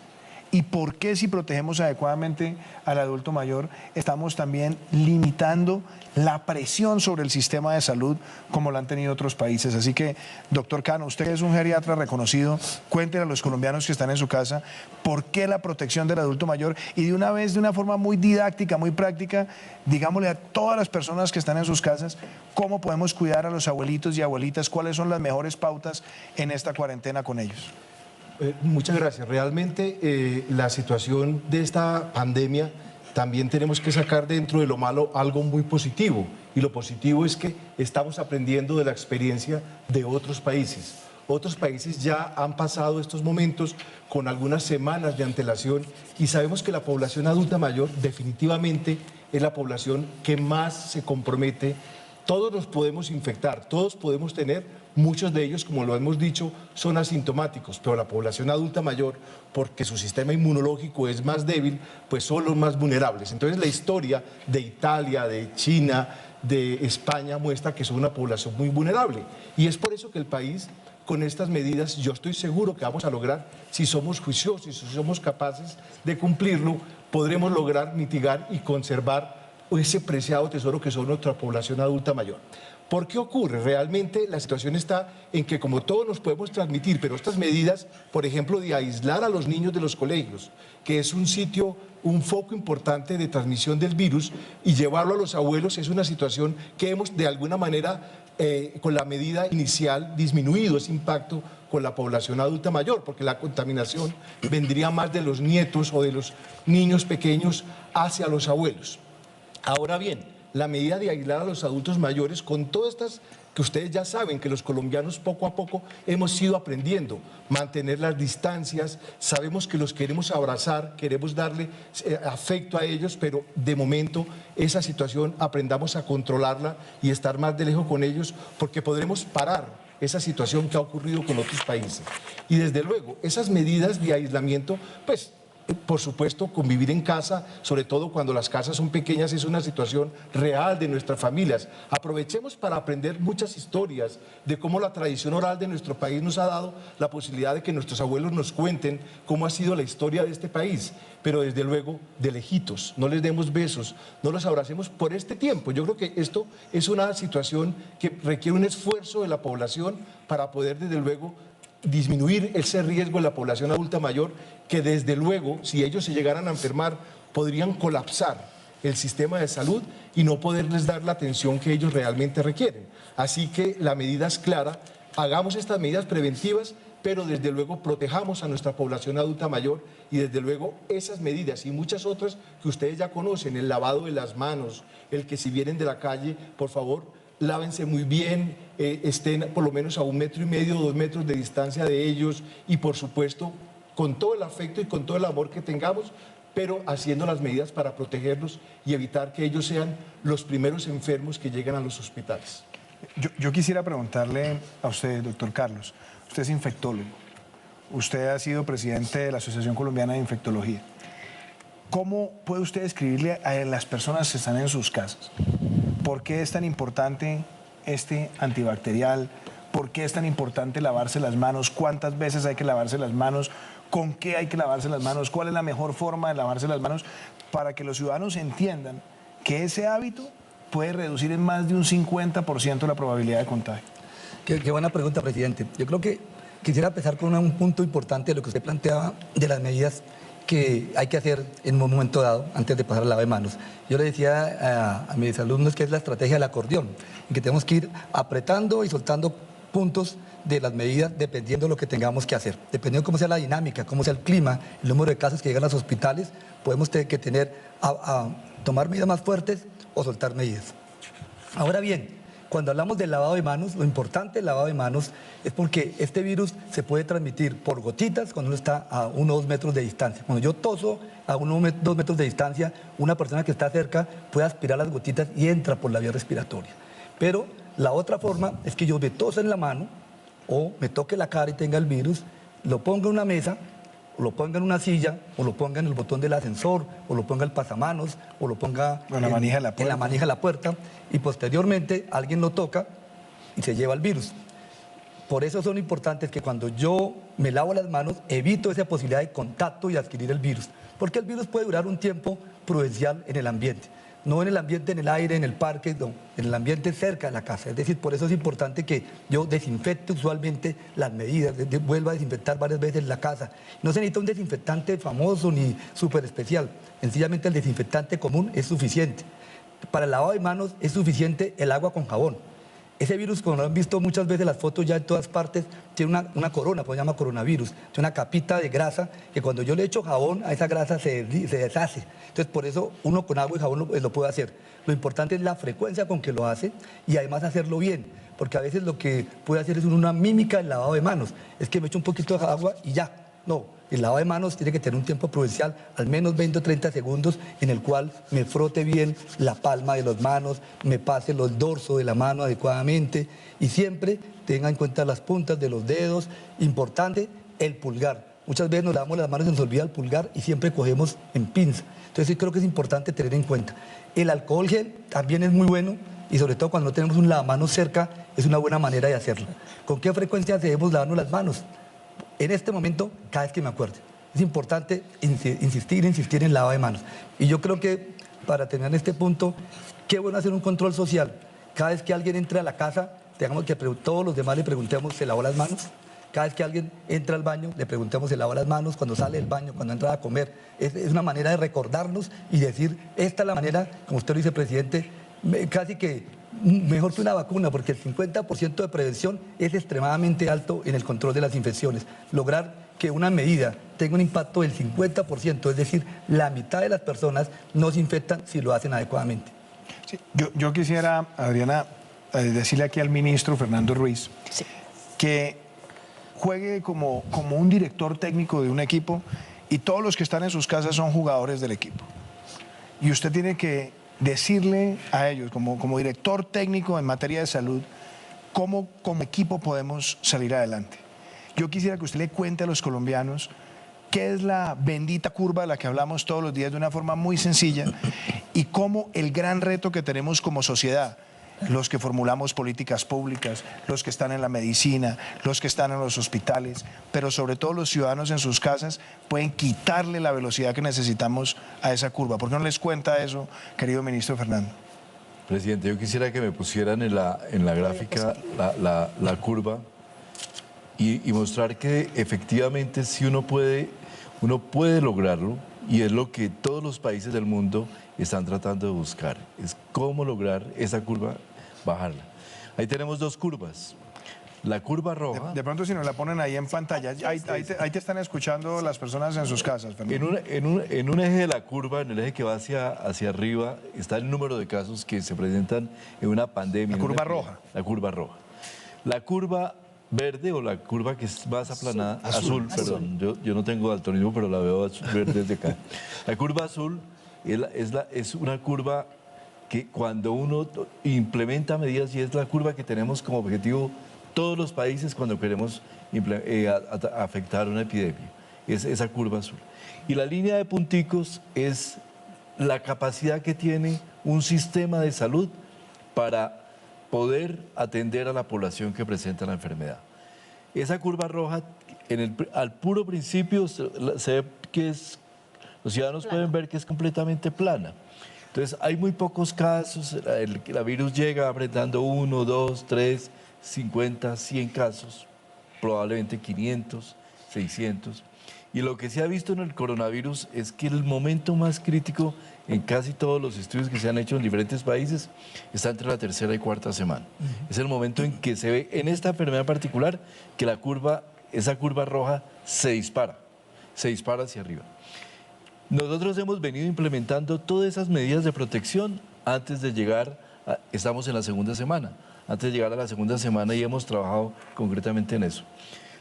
B: ¿Y por qué si protegemos adecuadamente al adulto mayor estamos también limitando la presión sobre el sistema de salud como lo han tenido otros países? Así que, doctor Cano, usted es un geriatra reconocido, cuéntenle a los colombianos que están en su casa por qué la protección del adulto mayor y de una vez, de una forma muy didáctica, muy práctica, digámosle a todas las personas que están en sus casas cómo podemos cuidar a los abuelitos y abuelitas, cuáles son las mejores pautas en esta cuarentena con ellos.
G: Muchas gracias. Realmente la situación de esta pandemia también tenemos que sacar dentro de lo malo algo muy positivo. Y lo positivo es que estamos aprendiendo de la experiencia de otros países. Otros países ya han pasado estos momentos con algunas semanas de antelación y sabemos que la población adulta mayor definitivamente es la población que más se compromete. Todos nos podemos infectar, todos podemos tener. Muchos de ellos, como lo hemos dicho, son asintomáticos, pero la población adulta mayor, porque su sistema inmunológico es más débil, pues son los más vulnerables. Entonces la historia de Italia, de China, de España muestra que son una población muy vulnerable. Y es por eso que el país, con estas medidas, yo estoy seguro que vamos a lograr, si somos juiciosos y si somos capaces de cumplirlo, podremos lograr mitigar y conservar ese preciado tesoro que son nuestra población adulta mayor. ¿Por qué ocurre? Realmente la situación está en que como todos nos podemos transmitir, pero estas medidas, por ejemplo, de aislar a los niños de los colegios, que es un sitio, un foco importante de transmisión del virus, y llevarlo a los abuelos es una situación que hemos de alguna manera, con la medida inicial, disminuido ese impacto con la población adulta mayor, porque la contaminación vendría más de los nietos o de los niños pequeños hacia los abuelos. Ahora bien, la medida de aislar a los adultos mayores, con todas estas que ustedes ya saben que los colombianos poco a poco hemos ido aprendiendo, mantener las distancias, sabemos que los queremos abrazar, queremos darle afecto a ellos, pero de momento esa situación aprendamos a controlarla y estar más de lejos con ellos, porque podremos parar esa situación que ha ocurrido con otros países. Y desde luego, esas medidas de aislamiento, pues, por supuesto, convivir en casa, sobre todo cuando las casas son pequeñas, es una situación real de nuestras familias. Aprovechemos para aprender muchas historias de cómo la tradición oral de nuestro país nos ha dado la posibilidad de que nuestros abuelos nos cuenten cómo ha sido la historia de este país. Pero desde luego, de lejitos, no les demos besos, no los abracemos por este tiempo. Yo creo que esto es una situación que requiere un esfuerzo de la población para poder, desde luego, disminuir ese riesgo en la población adulta mayor, que desde luego, si ellos se llegaran a enfermar, podrían colapsar el sistema de salud y no poderles dar la atención que ellos realmente requieren. Así que la medida es clara, hagamos estas medidas preventivas, pero desde luego protejamos a nuestra población adulta mayor y desde luego esas medidas y muchas otras que ustedes ya conocen, el lavado de las manos, el que si vienen de la calle, por favor, lávense muy bien, estén por lo menos a 1,5 metros o 2 metros de distancia de ellos y por supuesto con todo el afecto y con todo el amor que tengamos, pero haciendo las medidas para protegerlos y evitar que ellos sean los primeros enfermos que llegan a los hospitales.
B: Yo quisiera preguntarle a usted, doctor Carlos, usted es infectólogo, usted ha sido presidente de la Asociación Colombiana de Infectología. ¿Cómo puede usted describirle a las personas que están en sus casas? ¿Por qué es tan importante este antibacterial? ¿Por qué es tan importante lavarse las manos? ¿Cuántas veces hay que lavarse las manos? ¿Con qué hay que lavarse las manos? ¿Cuál es la mejor forma de lavarse las manos? Para que los ciudadanos entiendan que ese hábito puede reducir en más de un 50% la probabilidad de contagio.
F: Qué buena pregunta, presidente. Yo creo que quisiera empezar con un punto importante de lo que usted planteaba de las medidas que hay que hacer en un momento dado antes de pasar al lavado de manos. Yo le decía a mis alumnos que es la estrategia del acordeón, en que tenemos que ir apretando y soltando puntos de las medidas dependiendo de lo que tengamos que hacer. Dependiendo de cómo sea la dinámica, cómo sea el clima, el número de casos que llegan a los hospitales, podemos tomar medidas más fuertes o soltar medidas. Ahora bien, cuando hablamos del lavado de manos, lo importante del lavado de manos es porque este virus se puede transmitir por gotitas cuando uno está a 1 o 2 metros de distancia. Cuando yo toso a 1 o 2 metros de distancia, una persona que está cerca puede aspirar las gotitas y entra por la vía respiratoria. Pero la otra forma es que yo me toso en la mano o me toque la cara y tenga el virus, lo ponga en una mesa, o lo ponga en una silla, o lo ponga en el botón del ascensor, o lo ponga en el pasamanos, o lo ponga
B: en la manija
F: de la puerta, y posteriormente alguien lo toca y se lleva el virus. Por eso son importantes que cuando yo me lavo las manos, evito esa posibilidad de contacto y adquirir el virus, porque el virus puede durar un tiempo prudencial en el ambiente. No en el ambiente, en el aire, en el parque, no, en el ambiente cerca de la casa. Es decir, por eso es importante que yo desinfecte usualmente las medidas, vuelva a desinfectar varias veces la casa. No se necesita un desinfectante famoso ni súper especial. Sencillamente el desinfectante común es suficiente. Para el lavado de manos es suficiente el agua con jabón. Ese virus, como lo han visto muchas veces las fotos ya en todas partes, tiene una corona, pues se llama coronavirus. Tiene una capita de grasa que cuando yo le echo jabón a esa grasa se deshace. Entonces, por eso uno con agua y jabón lo puede hacer. Lo importante es la frecuencia con que lo hace y además hacerlo bien. Porque a veces lo que puede hacer es una mímica del lavado de manos. Es que me echo un poquito de agua y ya. No, el lavado de manos tiene que tener un tiempo prudencial, al menos 20 o 30 segundos, en el cual me frote bien la palma de las manos, me pase el dorso de la mano adecuadamente y siempre tenga en cuenta las puntas de los dedos. Importante, el pulgar. Muchas veces nos lavamos las manos y se nos olvida el pulgar y siempre cogemos en pinza. Entonces sí creo que es importante tener en cuenta. El alcohol gel también es muy bueno y sobre todo cuando no tenemos un lavamanos cerca es una buena manera de hacerlo. ¿Con qué frecuencia debemos lavarnos las manos? En este momento, cada vez que me acuerde. Es importante insistir en el lavado de manos. Y yo creo que, para terminar este punto, qué bueno hacer un control social. Cada vez que alguien entre a la casa, tengamos que todos los demás le preguntemos, ¿se lavó las manos? Cada vez que alguien entra al baño, le preguntemos, ¿se lavó las manos? Cuando sale del baño, cuando entra a comer. Es una manera de recordarnos y decir, esta es la manera, como usted lo dice, presidente, casi que mejor que una vacuna, porque el 50% de prevención es extremadamente alto en el control de las infecciones. Lograr que una medida tenga un impacto del 50%, es decir, la mitad de las personas no se infectan si lo hacen adecuadamente.
B: Sí, yo quisiera, Adriana, decirle aquí al ministro Fernando Ruiz que juegue como un director técnico de un equipo y todos los que están en sus casas son jugadores del equipo. Y usted tiene que decirle a ellos, como director técnico en materia de salud, cómo como equipo podemos salir adelante. Yo quisiera que usted le cuente a los colombianos qué es la bendita curva de la que hablamos todos los días de una forma muy sencilla y cómo el gran reto que tenemos como sociedad, los que formulamos políticas públicas, los que están en la medicina, los que están en los hospitales, pero sobre todo los ciudadanos en sus casas, pueden quitarle la velocidad que necesitamos a esa curva. ¿Por qué no les cuenta eso, querido ministro Fernando?
E: Presidente, yo quisiera que me pusieran en la gráfica la curva y mostrar que efectivamente sí uno puede lograrlo, y es lo que todos los países del mundo están tratando de buscar, es cómo lograr esa curva, bajarla. Ahí tenemos dos curvas. La curva roja,
B: De pronto si nos la ponen ahí en pantalla, ahí te están escuchando las personas en sus casas, Fernando.
E: en un eje de la curva, en el eje que va hacia arriba, está el número de casos que se presentan en una pandemia.
B: La curva roja.
E: La curva roja. La curva verde o la curva que es más aplanada, azul, perdón, yo no tengo daltonismo, pero la veo verde desde acá. La curva azul es una curva que cuando uno implementa medidas, y es la curva que tenemos como objetivo todos los países cuando queremos afectar una epidemia, es esa curva azul. Y la línea de punticos es la capacidad que tiene un sistema de salud para poder atender a la población que presenta la enfermedad. Esa curva roja, al puro principio, se ve que los ciudadanos pueden ver que es completamente plana. Entonces, hay muy pocos casos, el virus llega apretando 1, 2, 3, 50, 100 casos, probablemente 500, 600. Y lo que se ha visto en el coronavirus es que el momento más crítico en casi todos los estudios que se han hecho en diferentes países está entre la tercera y cuarta semana. Es el momento en que se ve en esta enfermedad particular que esa curva roja se dispara hacia arriba. Nosotros hemos venido implementando todas esas medidas de protección antes de llegar, estamos en la segunda semana, antes de llegar a la segunda semana y hemos trabajado concretamente en eso.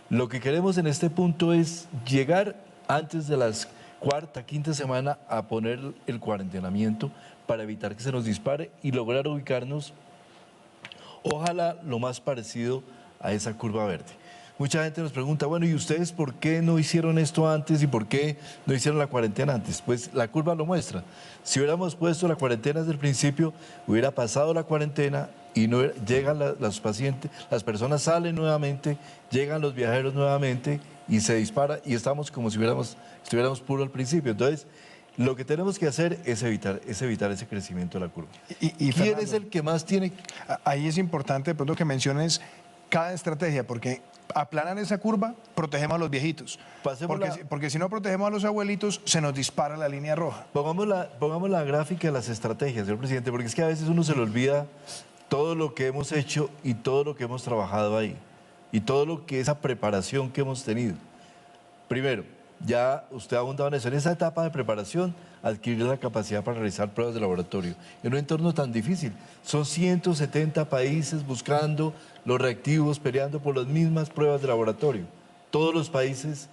E: Lo que queremos en este punto es llegar antes de las cuarta, quinta semana a poner el cuarentenamiento para evitar que se nos dispare y lograr ubicarnos, ojalá lo más parecido a esa curva verde. Mucha gente nos pregunta, bueno, ¿y ustedes por qué no hicieron esto antes y por qué no hicieron la cuarentena antes? Pues la curva lo muestra. Si hubiéramos puesto la cuarentena desde el principio, hubiera pasado la cuarentena y no llegan los pacientes, las personas salen nuevamente, llegan los viajeros nuevamente y se dispara y estamos como si estuviéramos puro al principio. Entonces, lo que tenemos que hacer es evitar ese crecimiento de la curva.
B: ¿Quién
E: Fernando, es el que más tiene?
B: Ahí es importante de pronto que menciones cada estrategia, porque aplanar esa curva, protegemos a los viejitos. Porque si no protegemos a los abuelitos, se nos dispara la línea roja.
E: Pongamos la gráfica de las estrategias, señor presidente, porque es que a veces uno se le olvida todo lo que hemos hecho y todo lo que hemos trabajado ahí, y todo lo que esa preparación que hemos tenido. Primero, ya usted ha abundado en eso, en esa etapa de preparación, adquirir la capacidad para realizar pruebas de laboratorio en un entorno tan difícil. Son 170 países buscando los reactivos, peleando por las mismas pruebas de laboratorio. Todos los países,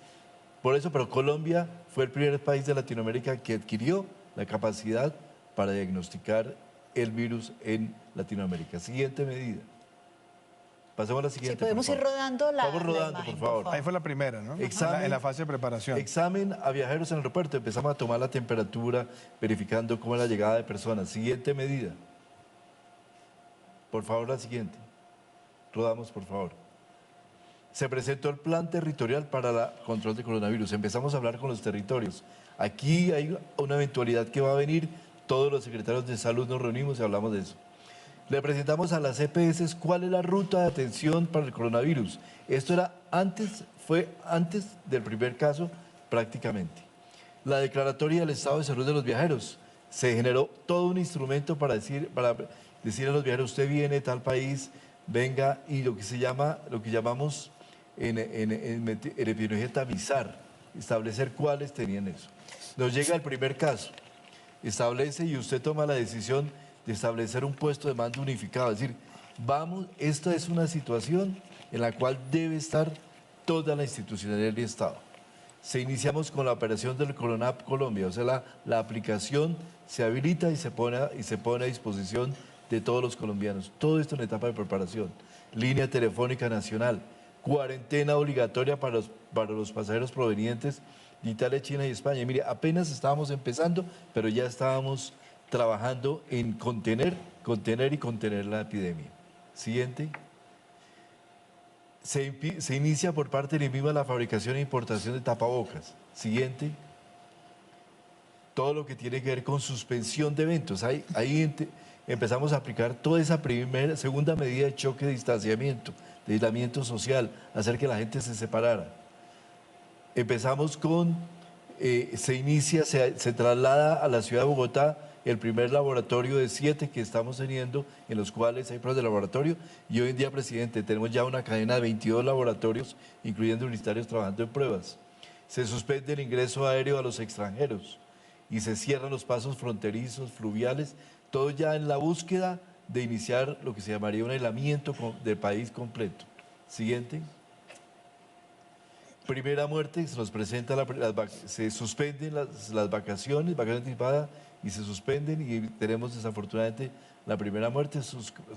E: por eso, pero Colombia fue el primer país de Latinoamérica que adquirió la capacidad para diagnosticar el virus en Latinoamérica. Siguiente medida. Pasemos a la siguiente.
A: Sí, podemos ir rodando la
E: Vamos rodando,
A: imagen,
E: por favor.
B: Ahí fue la primera, ¿no? En la fase de preparación.
E: Examen a viajeros en el aeropuerto. Empezamos a tomar la temperatura, verificando cómo es la llegada de personas. Siguiente medida. Por favor, la siguiente. Rodamos, por favor. Se presentó el plan territorial para el control de coronavirus. Empezamos a hablar con los territorios. Aquí hay una eventualidad que va a venir. Todos los secretarios de salud nos reunimos y hablamos de eso. Le presentamos a las EPS cuál es la ruta de atención para el coronavirus. Esto fue antes del primer caso prácticamente. La declaratoria del estado de salud de los viajeros. Se generó todo un instrumento para decir a los viajeros, usted viene de tal país, venga, y lo que llamamos en epidemiología tamizar, establecer cuáles tenían eso. Nos llega el primer caso, establece y usted toma la decisión de establecer un puesto de mando unificado, es decir, esta es una situación en la cual debe estar toda la institucionalidad del Estado. Iniciamos con la operación del Coronap Colombia, o sea, la aplicación se habilita y se pone a disposición de todos los colombianos. Todo esto en etapa de preparación. Línea telefónica nacional, cuarentena obligatoria para los pasajeros provenientes de Italia, China y España. Mire, apenas estábamos empezando, pero ya estábamos trabajando en contener la epidemia. Siguiente. Se inicia por parte del INVIMA la fabricación e importación de tapabocas. Siguiente. Todo lo que tiene que ver con suspensión de eventos. Ahí empezamos a aplicar toda esa segunda medida de choque de distanciamiento, de aislamiento social, hacer que la gente se separara. Empezamos con, se traslada a la ciudad de Bogotá el primer laboratorio de 7 que estamos teniendo, en los cuales hay pruebas de laboratorio. Y hoy en día, presidente, tenemos ya una cadena de 22 laboratorios, incluyendo universitarios trabajando en pruebas. Se suspende el ingreso aéreo a los extranjeros y se cierran los pasos fronterizos, fluviales, todo ya en la búsqueda de iniciar lo que se llamaría un aislamiento del país completo. Siguiente. Primera muerte, se nos presenta, se suspenden las vacaciones anticipadas y se suspenden y tenemos desafortunadamente la primera muerte.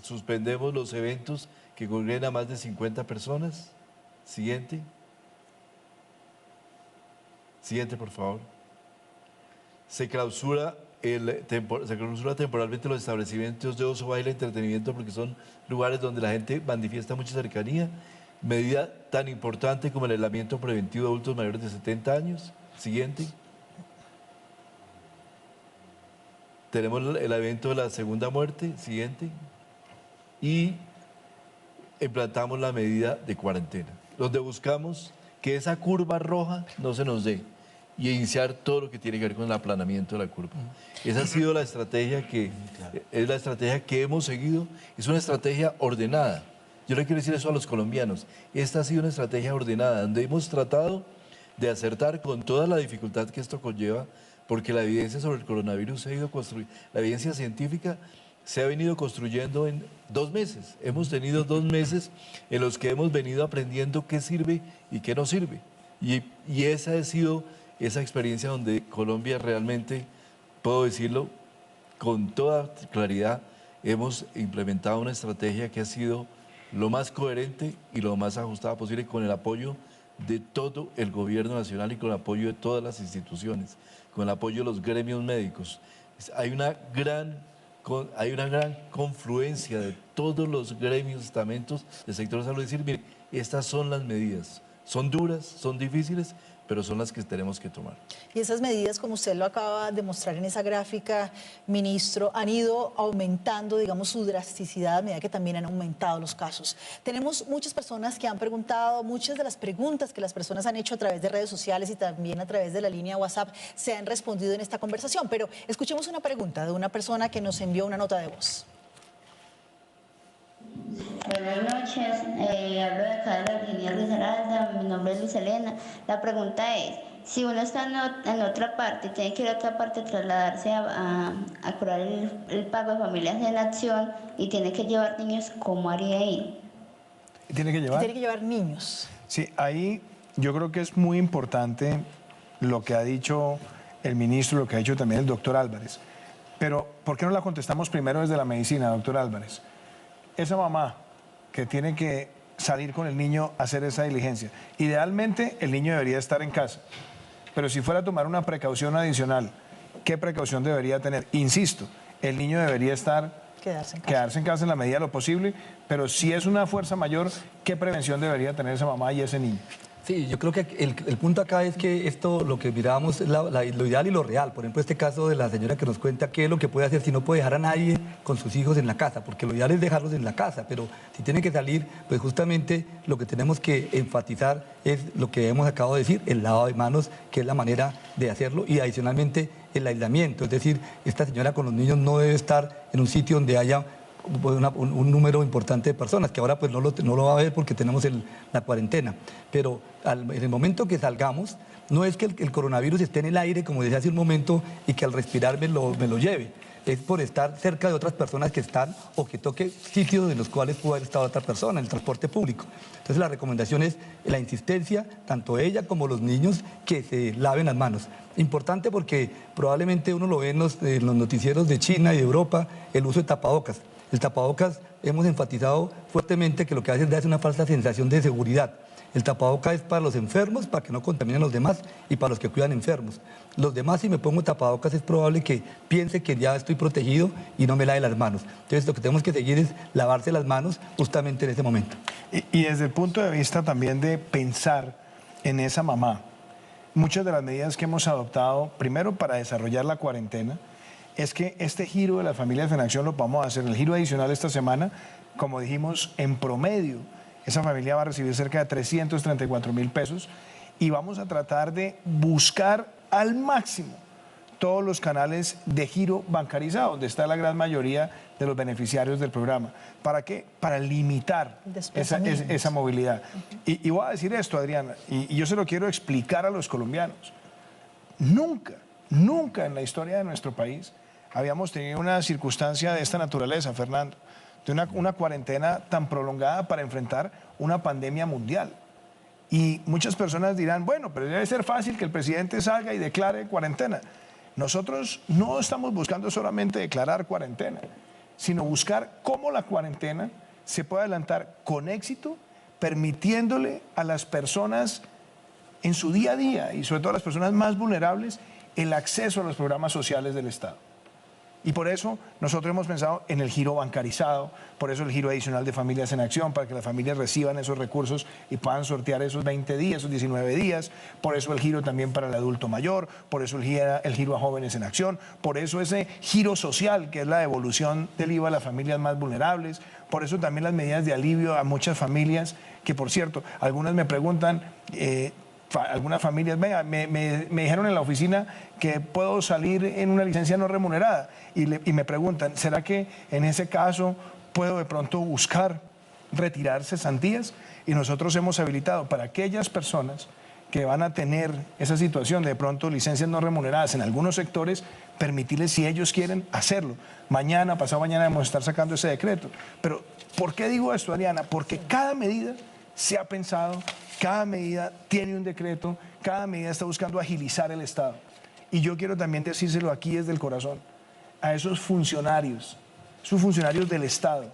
E: Suspendemos los eventos que congreguen a más de 50 personas. Siguiente. Siguiente, por favor. Se clausura temporalmente los establecimientos de ocio, baile, entretenimiento, porque son lugares donde la gente manifiesta mucha cercanía. Medida tan importante como el aislamiento preventivo de adultos mayores de 70 años. Siguiente. Tenemos el evento de la segunda muerte. Siguiente. Y implantamos la medida de cuarentena, donde buscamos que esa curva roja no se nos dé y iniciar todo lo que tiene que ver con el aplanamiento de la curva. Esa ha sido la estrategia que hemos seguido. Es una estrategia ordenada. Yo le quiero decir eso a los colombianos. Esta ha sido una estrategia ordenada, donde hemos tratado de acertar con toda la dificultad que esto conlleva, porque la evidencia sobre el coronavirus se ha ido construyendo, la evidencia científica se ha venido construyendo en 2 meses. Hemos tenido 2 meses en los que hemos venido aprendiendo qué sirve y qué no sirve. Y esa ha sido esa experiencia donde Colombia realmente, puedo decirlo con toda claridad, hemos implementado una estrategia que ha sido lo más coherente y lo más ajustada posible, con el apoyo de todo el gobierno nacional y con el apoyo de todas las instituciones, con el apoyo de los gremios médicos. Hay una gran confluencia de todos los gremios, estamentos del sector de salud, decir, mire, estas son las medidas, son duras, son difíciles, pero son las que tenemos que tomar.
A: Y esas medidas, como usted lo acaba de mostrar en esa gráfica, ministro, han ido aumentando, digamos, su drasticidad a medida que también han aumentado los casos. Tenemos muchas personas que han preguntado, muchas de las preguntas que las personas han hecho a través de redes sociales y también a través de la línea WhatsApp se han respondido en esta conversación, pero escuchemos una pregunta de una persona que nos envió una nota de voz.
H: Buenas noches, hablo de acá de la Virginia Risaralda, mi nombre es Luis Elena. La pregunta es, si uno está en otra parte y tiene que ir a otra parte a trasladarse a cobrar el pago de Familias en Acción y tiene que llevar niños, ¿cómo haría ahí?
B: ¿Tiene que llevar?
A: Tiene que llevar niños.
B: Sí, ahí yo creo que es muy importante lo que ha dicho el ministro, lo que ha dicho también el doctor Álvarez. Pero, ¿por qué no la contestamos primero desde la medicina, doctor Álvarez? Esa mamá que tiene que salir con el niño a hacer esa diligencia, idealmente el niño debería estar en casa, pero si fuera a tomar una precaución adicional, ¿qué precaución debería tener? Insisto, el niño debería quedarse en casa en la medida de lo posible, pero si es una fuerza mayor, ¿qué prevención debería tener esa mamá y ese niño?
F: Sí, yo creo que el punto acá es que esto, lo que mirábamos es lo ideal y lo real. Por ejemplo, este caso de la señora que nos cuenta qué es lo que puede hacer si no puede dejar a nadie con sus hijos en la casa, porque lo ideal es dejarlos en la casa, pero si tienen que salir, pues justamente lo que tenemos que enfatizar es lo que hemos acabado de decir, el lavado de manos, que es la manera de hacerlo, y adicionalmente el aislamiento. Es decir, esta señora con los niños no debe estar en un sitio donde haya un número importante de personas, que ahora pues no lo va a ver porque tenemos la cuarentena. Pero en el momento que salgamos, no es que el coronavirus esté en el aire, como decía hace un momento, y que al respirar me lo lleve. Es por estar cerca de otras personas que están o que toque sitios en los cuales puede haber estado otra persona, en el transporte público. Entonces la recomendación es la insistencia, tanto ella como los niños, que se laven las manos. Importante porque probablemente uno lo ve en los noticieros de China y de Europa, el uso de tapabocas. El tapabocas hemos enfatizado fuertemente que lo que hace es darse una falsa sensación de seguridad. El tapabocas es para los enfermos, para que no contaminen a los demás y para los que cuidan enfermos. Los demás, si me pongo tapabocas, es probable que piense que ya estoy protegido y no me lave las manos. Entonces, lo que tenemos que seguir es lavarse las manos justamente en ese momento.
B: Y desde el punto de vista también de pensar en esa mamá, muchas de las medidas que hemos adoptado, primero para desarrollar la cuarentena, es que este giro de las familias en acción lo vamos a hacer. El giro adicional esta semana, como dijimos, en promedio, esa familia va a recibir cerca de 334.000 pesos y vamos a tratar de buscar al máximo todos los canales de giro bancarizado, donde está la gran mayoría de los beneficiarios del programa. ¿Para qué? Para limitar esa movilidad. Y voy a decir esto, Adriana, y yo se lo quiero explicar a los colombianos. Nunca en la historia de nuestro país habíamos tenido una circunstancia de esta naturaleza, Fernando, de una cuarentena tan prolongada para enfrentar una pandemia mundial. Y muchas personas dirán, bueno, pero debe ser fácil que el presidente salga y declare cuarentena. Nosotros no estamos buscando solamente declarar cuarentena, sino buscar cómo la cuarentena se puede adelantar con éxito, permitiéndole a las personas en su día a día, y sobre todo a las personas más vulnerables, el acceso a los programas sociales del Estado. Y por eso nosotros hemos pensado en el giro bancarizado, por eso el giro adicional de Familias en Acción, para que las familias reciban esos recursos y puedan sortear esos 20 días, esos 19 días, por eso el giro también para el adulto mayor, por eso el giro a Jóvenes en Acción, por eso ese giro social, que es la devolución del IVA a las familias más vulnerables, por eso también las medidas de alivio a muchas familias, que por cierto, algunas me preguntan... algunas familias, venga, me dijeron en la oficina que puedo salir en una licencia no remunerada y me preguntan, ¿será que en ese caso puedo de pronto buscar retirar cesantías? Y nosotros hemos habilitado para aquellas personas que van a tener esa situación de pronto licencias no remuneradas en algunos sectores, permitirles, si ellos quieren, hacerlo. Mañana, pasado mañana, vamos a estar sacando ese decreto. Pero, ¿por qué digo esto, Adriana? Porque cada medida se ha pensado, cada medida tiene un decreto, cada medida está buscando agilizar el Estado. Y yo quiero también decírselo aquí desde el corazón, a esos funcionarios del Estado,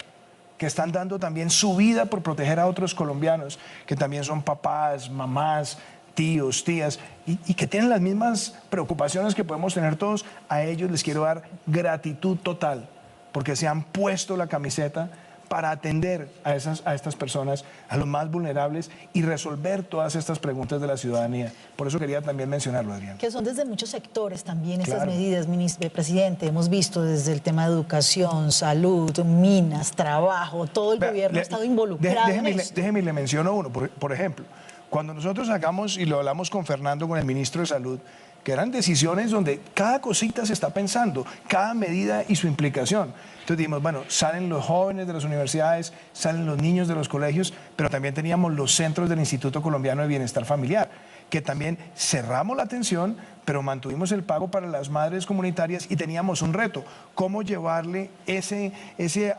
B: que están dando también su vida por proteger a otros colombianos, que también son papás, mamás, tíos, tías, y que tienen las mismas preocupaciones que podemos tener todos. A ellos les quiero dar gratitud total, porque se han puesto la camiseta para atender a estas personas, a los más vulnerables y resolver todas estas preguntas de la ciudadanía. Por eso quería también mencionarlo, Adrián.
A: Que son desde muchos sectores también estas
B: Claro.
A: medidas, presidente. Hemos visto desde el tema de educación, salud, minas, trabajo, todo el gobierno ha estado involucrado en esto.
B: Déjeme, le menciono uno. Por ejemplo, cuando nosotros sacamos, y lo hablamos con Fernando, con el ministro de Salud, que eran decisiones donde cada cosita se está pensando, cada medida y su implicación. Entonces dijimos, bueno, salen los jóvenes de las universidades, salen los niños de los colegios, pero también teníamos los centros del Instituto Colombiano de Bienestar Familiar, que también cerramos la atención, pero mantuvimos el pago para las madres comunitarias y teníamos un reto, cómo llevarle ese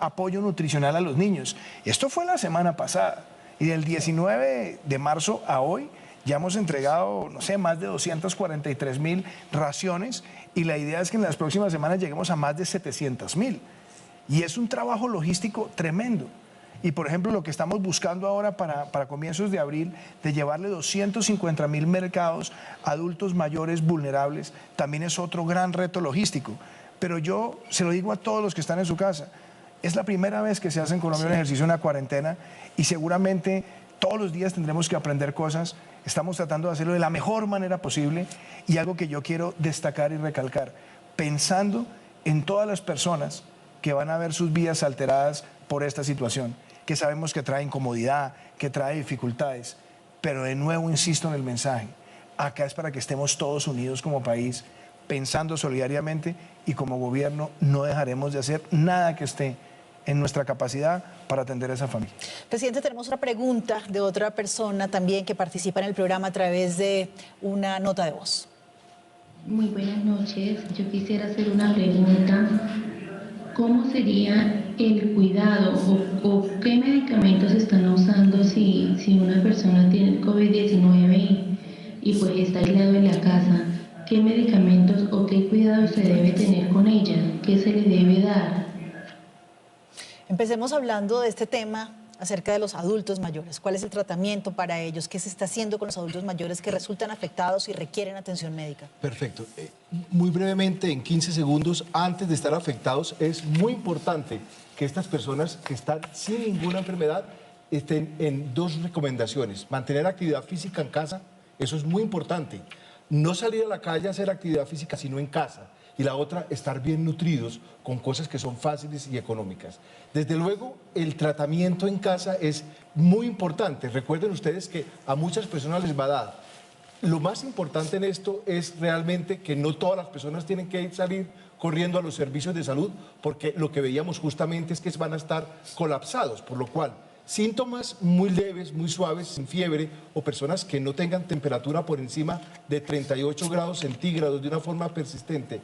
B: apoyo nutricional a los niños. Esto fue la semana pasada, y del 19 de marzo a hoy, ya hemos entregado, no sé, más de 243.000 raciones y la idea es que en las próximas semanas lleguemos a más de 700.000. Y es un trabajo logístico tremendo. Y por ejemplo, lo que estamos buscando ahora para comienzos de abril, de llevarle 250.000 mercados a adultos mayores vulnerables, también es otro gran reto logístico. Pero yo se lo digo a todos los que están en su casa, es la primera vez que se hace en Colombia un ejercicio de una cuarentena y seguramente todos los días tendremos que aprender cosas. Estamos tratando de hacerlo de la mejor manera posible y algo que yo quiero destacar y recalcar, pensando en todas las personas que van a ver sus vidas alteradas por esta situación, que sabemos que trae incomodidad, que trae dificultades, pero de nuevo insisto en el mensaje, acá es para que estemos todos unidos como país, pensando solidariamente y como gobierno no dejaremos de hacer nada que esté en nuestra capacidad para atender a esa familia.
A: Presidente, tenemos una pregunta de otra persona también que participa en el programa a través de una nota de voz.
I: Muy buenas noches. Yo quisiera hacer una pregunta. ¿Cómo sería el cuidado o qué medicamentos se están usando si una persona tiene COVID-19 y pues está aislado en la casa? ¿Qué medicamentos o qué cuidado se debe tener con ella? ¿Qué se le debe dar?
A: Empecemos hablando de este tema acerca de los adultos mayores. ¿Cuál es el tratamiento para ellos? ¿Qué se está haciendo con los adultos mayores que resultan afectados y requieren atención médica?
G: Perfecto. Muy brevemente, en 15 segundos, antes de estar afectados, es muy importante que estas personas que están sin ninguna enfermedad estén en dos recomendaciones. Mantener actividad física en casa, eso es muy importante. No salir a la calle a hacer actividad física, sino en casa. Y la otra, estar bien nutridos con cosas que son fáciles y económicas. Desde luego, el tratamiento en casa es muy importante. Recuerden ustedes que a muchas personas les va a dar Lo más importante en esto es realmente que no todas las personas tienen que salir corriendo a los servicios de salud, porque lo que veíamos justamente es que van a estar colapsados, por lo cual síntomas muy leves, muy suaves, sin fiebre, o personas que no tengan temperatura por encima de 38 grados centígrados de una forma persistente,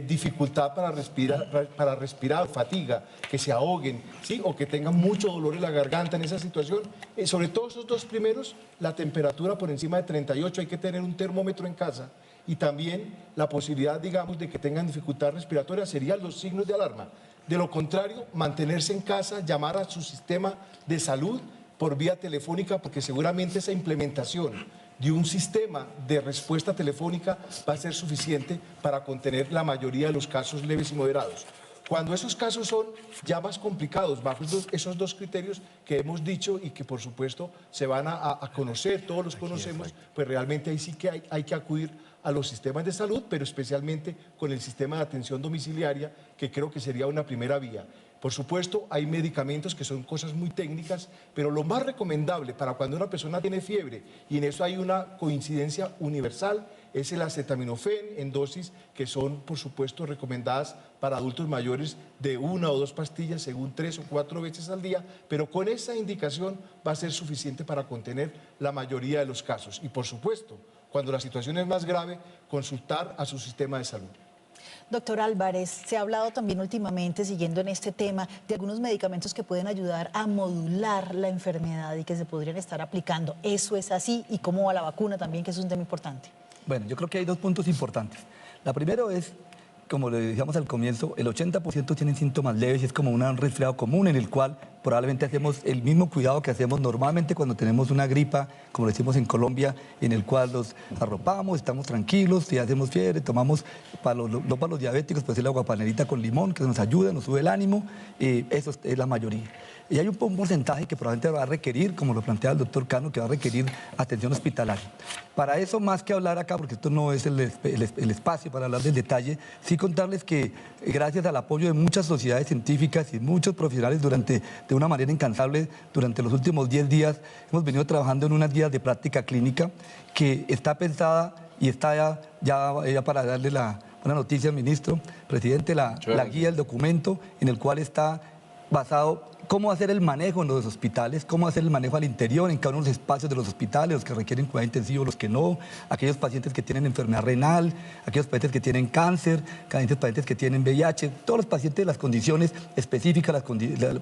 G: dificultad para respirar, fatiga, que se ahoguen, ¿sí? O que tengan mucho dolor en la garganta en esa situación. Sobre todo esos dos primeros, la temperatura por encima de 38, hay que tener un termómetro en casa, y también la posibilidad, digamos, de que tengan dificultad respiratoria serían los signos de alarma. De lo contrario, mantenerse en casa, llamar a su sistema de salud por vía telefónica, porque seguramente esa implementación de un sistema de respuesta telefónica va a ser suficiente para contener la mayoría de los casos leves y moderados. Cuando esos casos son ya más complicados, bajo esos dos criterios que hemos dicho y que por supuesto se van a conocer, todos los conocemos, pues realmente ahí sí que hay que acudir a los sistemas de salud, pero especialmente con el sistema de atención domiciliaria, que creo que sería una primera vía. Por supuesto, hay medicamentos que son cosas muy técnicas, pero lo más recomendable para cuando una persona tiene fiebre, y en eso hay una coincidencia universal, es el acetaminofén en dosis que son, por supuesto, recomendadas para adultos mayores de 1 o 2 pastillas según 3 o 4 veces al día, pero con esa indicación va a ser suficiente para contener la mayoría de los casos. Y, por supuesto, cuando la situación es más grave, consultar a su sistema de salud.
A: Doctor Álvarez, se ha hablado también últimamente, siguiendo en este tema, de algunos medicamentos que pueden ayudar a modular la enfermedad y que se podrían estar aplicando. ¿Eso es así? ¿Y cómo va la vacuna también, que es un tema importante?
F: Bueno, yo creo que hay dos puntos importantes. La primera es, como le decíamos al comienzo, el 80% tienen síntomas leves y es como un resfriado común en el cual probablemente hacemos el mismo cuidado que hacemos normalmente cuando tenemos una gripa, como decimos en Colombia, en el cual los arropamos, estamos tranquilos, si hacemos fiebre, tomamos, no para los diabéticos, pues el aguapanerita con limón, que nos ayuda, nos sube el ánimo, eso es la mayoría. Y hay un porcentaje que probablemente va a requerir, como lo plantea el doctor Cano, que va a requerir atención hospitalaria. Para eso, más que hablar acá, porque esto no es el espacio para hablar del detalle, sí contarles que gracias al apoyo de muchas sociedades científicas y muchos profesionales de una manera incansable, durante los últimos 10 días, hemos venido trabajando en unas guías de práctica clínica que está pensada y está ya para darle una noticia al ministro, presidente, la guía, el documento en el cual está basado cómo hacer el manejo en los hospitales, cómo hacer el manejo al interior, en cada uno de los espacios de los hospitales, los que requieren cuidado intensivo, los que no, aquellos pacientes que tienen enfermedad renal, aquellos pacientes que tienen cáncer, aquellos pacientes que tienen VIH, todos los pacientes de las condiciones específicas,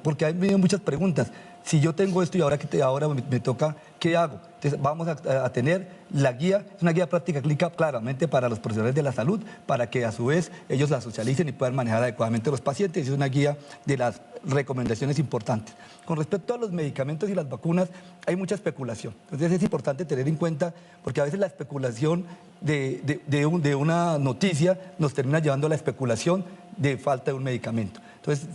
F: porque han venido muchas preguntas. Si yo tengo esto y ahora me toca, ¿qué hago? Entonces vamos a tener la guía, es una guía práctica clínica claramente para los profesionales de la salud, para que a su vez ellos la socialicen y puedan manejar adecuadamente a los pacientes. Es una guía de las recomendaciones importantes. Con respecto a los medicamentos y las vacunas, hay mucha especulación. Entonces es importante tener en cuenta, porque a veces la especulación de una noticia nos termina llevando a la especulación de falta de un medicamento. Entonces,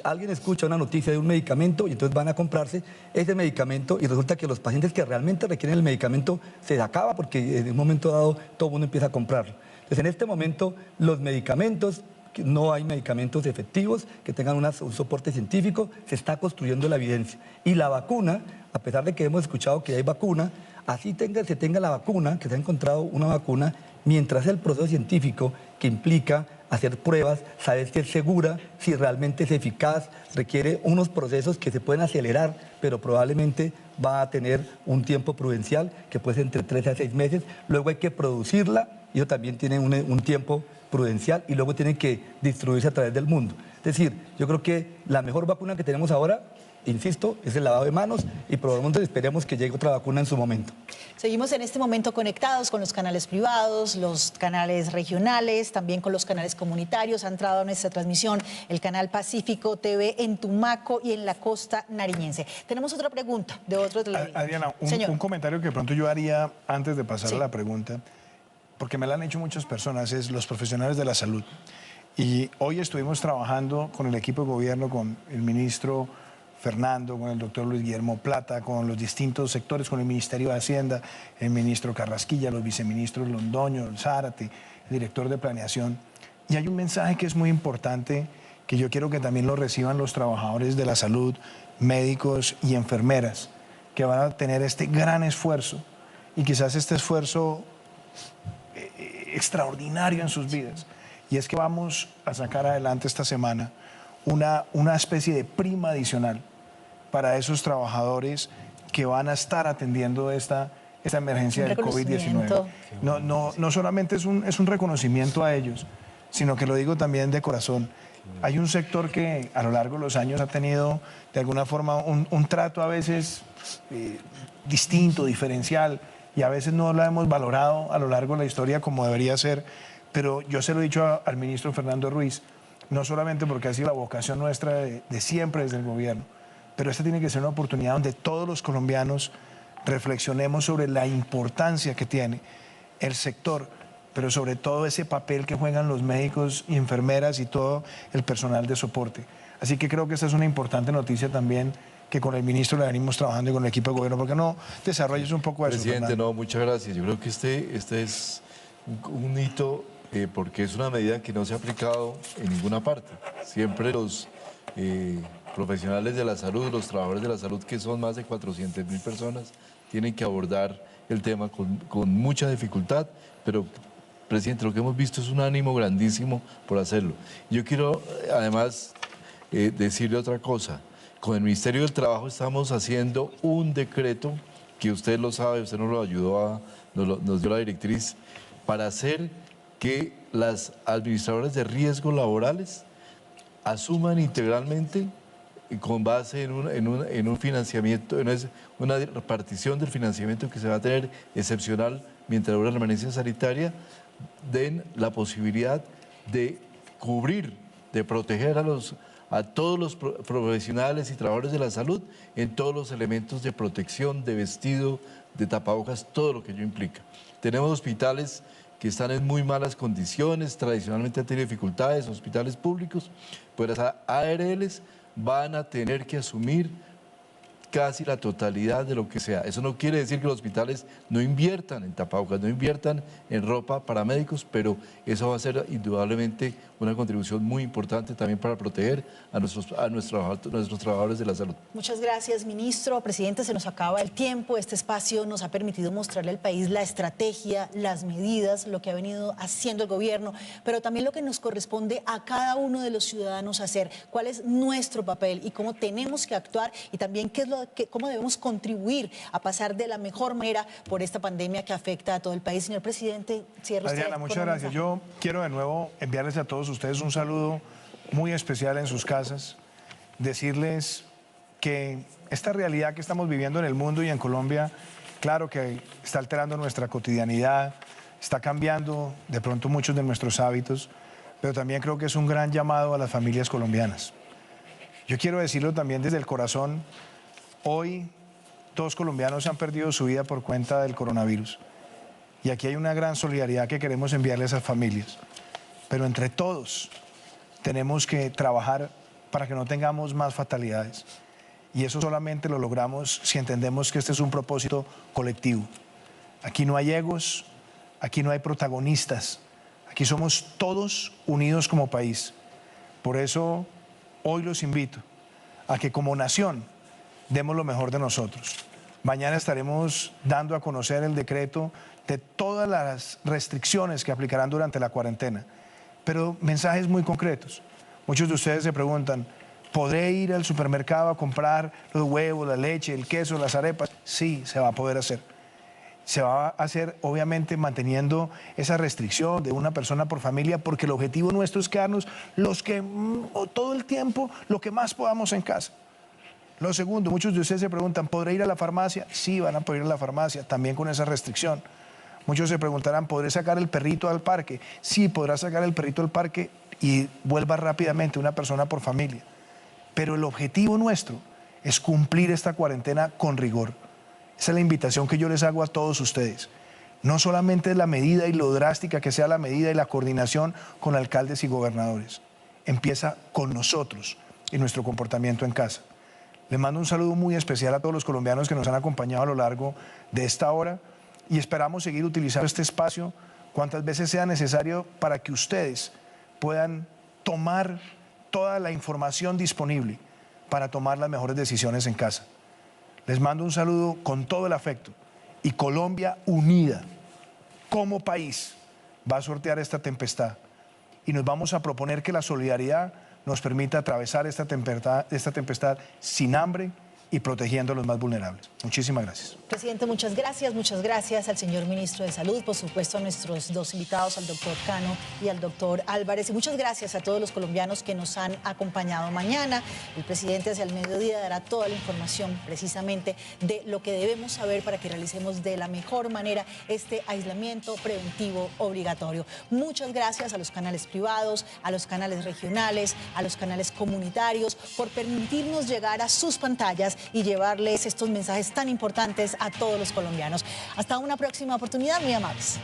F: alguien escucha una noticia de un medicamento y entonces van a comprarse ese medicamento y resulta que los pacientes que realmente requieren el medicamento se acaba porque en un momento dado todo el mundo empieza a comprarlo. Entonces, en este momento, los medicamentos, no hay medicamentos efectivos que tengan un soporte científico, se está construyendo la evidencia. Y la vacuna, a pesar de que hemos escuchado que hay vacuna, así se tenga la vacuna, que se ha encontrado una vacuna, mientras el proceso científico que implica hacer pruebas, saber si es segura, si realmente es eficaz, requiere unos procesos que se pueden acelerar, pero probablemente va a tener un tiempo prudencial que puede ser entre 3 a 6 meses. Luego hay que producirla, y eso también tiene un tiempo prudencial, y luego tiene que distribuirse a través del mundo. Es decir, yo creo que la mejor vacuna que tenemos ahora, insisto, es el lavado de manos, y probablemente esperemos que llegue otra vacuna en su momento.
A: Seguimos en este momento conectados con los canales privados, los canales regionales, también con los canales comunitarios. Ha entrado a nuestra transmisión el canal Pacífico TV en Tumaco y en la costa nariñense. Tenemos otra pregunta de otro televidente.
B: Adriana, un comentario que de pronto yo haría antes de pasar a la pregunta, porque me la han hecho muchas personas, es los profesionales de la salud. Y hoy estuvimos trabajando con el equipo de gobierno, con el ministro Fernando, con el doctor Luis Guillermo Plata, con los distintos sectores, con el Ministerio de Hacienda, el ministro Carrasquilla, los viceministros Londoño, Zárate, el director de Planeación. Y hay un mensaje que es muy importante, que yo quiero que también lo reciban los trabajadores de la salud, médicos y enfermeras, que van a tener este gran esfuerzo. Y quizás este esfuerzo extraordinario en sus vidas. Y es que vamos a sacar adelante esta semana una especie de prima adicional para esos trabajadores que van a estar atendiendo esta emergencia del COVID-19. No solamente es un reconocimiento a ellos, sino que lo digo también de corazón. Hay un sector que a lo largo de los años ha tenido de alguna forma un trato a veces distinto, diferencial, y a veces no lo hemos valorado a lo largo de la historia como debería ser, pero yo se lo he dicho al ministro Fernando Ruiz, no solamente porque ha sido la vocación nuestra de siempre desde el gobierno, pero esta tiene que ser una oportunidad donde todos los colombianos reflexionemos sobre la importancia que tiene el sector, pero sobre todo ese papel que juegan los médicos y enfermeras y todo el personal de soporte. Así que creo que esta es una importante noticia también, que con el ministro le venimos trabajando y con el equipo de gobierno. ¿Por qué no desarrolles un poco eso,
E: Presidente,
B: Fernando?
E: no, muchas gracias. Yo creo que este es un hito porque es una medida que no se ha aplicado en ninguna parte. Siempre los profesionales de la salud, los trabajadores de la salud, que son más de 400.000 personas, tienen que abordar el tema con mucha dificultad, pero, presidente, lo que hemos visto es un ánimo grandísimo por hacerlo. Yo quiero, además, decirle otra cosa. Con el Ministerio del Trabajo estamos haciendo un decreto, que usted lo sabe, usted nos lo ayudó, nos dio la directriz, para hacer que las administradoras de riesgos laborales asuman integralmente, con base en un financiamiento, en una repartición del financiamiento que se va a tener excepcional mientras dura la emergencia sanitaria, den la posibilidad de cubrir, de proteger a todos los profesionales y trabajadores de la salud en todos los elementos de protección, de vestido, de tapabocas, todo lo que ello implica. Tenemos hospitales que están en muy malas condiciones, tradicionalmente han tenido dificultades, hospitales públicos, pues las ARLs van a tener que asumir casi la totalidad de lo que sea. Eso no quiere decir que los hospitales no inviertan en tapabocas, no inviertan en ropa para médicos, pero eso va a ser indudablemente una contribución muy importante también para proteger a nuestros trabajadores de la salud.
A: Muchas gracias, ministro. Presidente, se nos acaba el tiempo. Este espacio nos ha permitido mostrarle al país la estrategia, las medidas, lo que ha venido haciendo el gobierno, pero también lo que nos corresponde a cada uno de los ciudadanos hacer, cuál es nuestro papel y cómo tenemos que actuar, y también cómo debemos contribuir a pasar de la mejor manera por esta pandemia que afecta a todo el país. Señor presidente, cierre usted.
B: Adriana, muchas gracias. Yo quiero de nuevo enviarles a todos ustedes un saludo muy especial en sus casas, decirles que esta realidad que estamos viviendo en el mundo y en Colombia, claro que está alterando nuestra cotidianidad, está cambiando de pronto muchos de nuestros hábitos, pero también creo que es un gran llamado a las familias colombianas. Yo quiero decirlo también desde el corazón. Hoy 2 colombianos han perdido su vida por cuenta del coronavirus. Y aquí hay una gran solidaridad que queremos enviarle a esas familias. Pero entre todos tenemos que trabajar para que no tengamos más fatalidades. Y eso solamente lo logramos si entendemos que este es un propósito colectivo. Aquí no hay egos, aquí no hay protagonistas. Aquí somos todos unidos como país. Por eso hoy los invito a que como nación demos lo mejor de nosotros. Mañana estaremos dando a conocer el decreto de todas las restricciones que aplicarán durante la cuarentena, pero mensajes muy concretos. Muchos de ustedes se preguntan, ¿podré ir al supermercado a comprar los huevos, la leche, el queso, las arepas? Sí, se va a poder hacer. Se va a hacer, obviamente, manteniendo esa restricción de una persona por familia, porque el objetivo nuestro es quedarnos todo el tiempo lo que más podamos en casa. Lo segundo, muchos de ustedes se preguntan, ¿podré ir a la farmacia? Sí, van a poder ir a la farmacia, también con esa restricción. Muchos se preguntarán, ¿podré sacar el perrito al parque? Sí, podrá sacar el perrito al parque y vuelva rápidamente una persona por familia. Pero el objetivo nuestro es cumplir esta cuarentena con rigor. Esa es la invitación que yo les hago a todos ustedes. No solamente la medida y lo drástica que sea la medida y la coordinación con alcaldes y gobernadores. Empieza con nosotros y nuestro comportamiento en casa. Les mando un saludo muy especial a todos los colombianos que nos han acompañado a lo largo de esta hora y esperamos seguir utilizando este espacio cuantas veces sea necesario para que ustedes puedan tomar toda la información disponible para tomar las mejores decisiones en casa. Les mando un saludo con todo el afecto y Colombia unida como país va a sortear esta tempestad y nos vamos a proponer que la solidaridad nos permita atravesar esta tempestad sin hambre y protegiendo a los más vulnerables. Muchísimas gracias.
A: Presidente, muchas gracias al señor ministro de Salud, por supuesto a nuestros dos invitados, al doctor Cano y al doctor Álvarez, y muchas gracias a todos los colombianos que nos han acompañado mañana. El presidente hacia el mediodía dará toda la información precisamente de lo que debemos saber para que realicemos de la mejor manera este aislamiento preventivo obligatorio. Muchas gracias a los canales privados, a los canales regionales, a los canales comunitarios, por permitirnos llegar a sus pantallas y llevarles estos mensajes tan importantes a todos los colombianos. Hasta una próxima oportunidad, muy amables.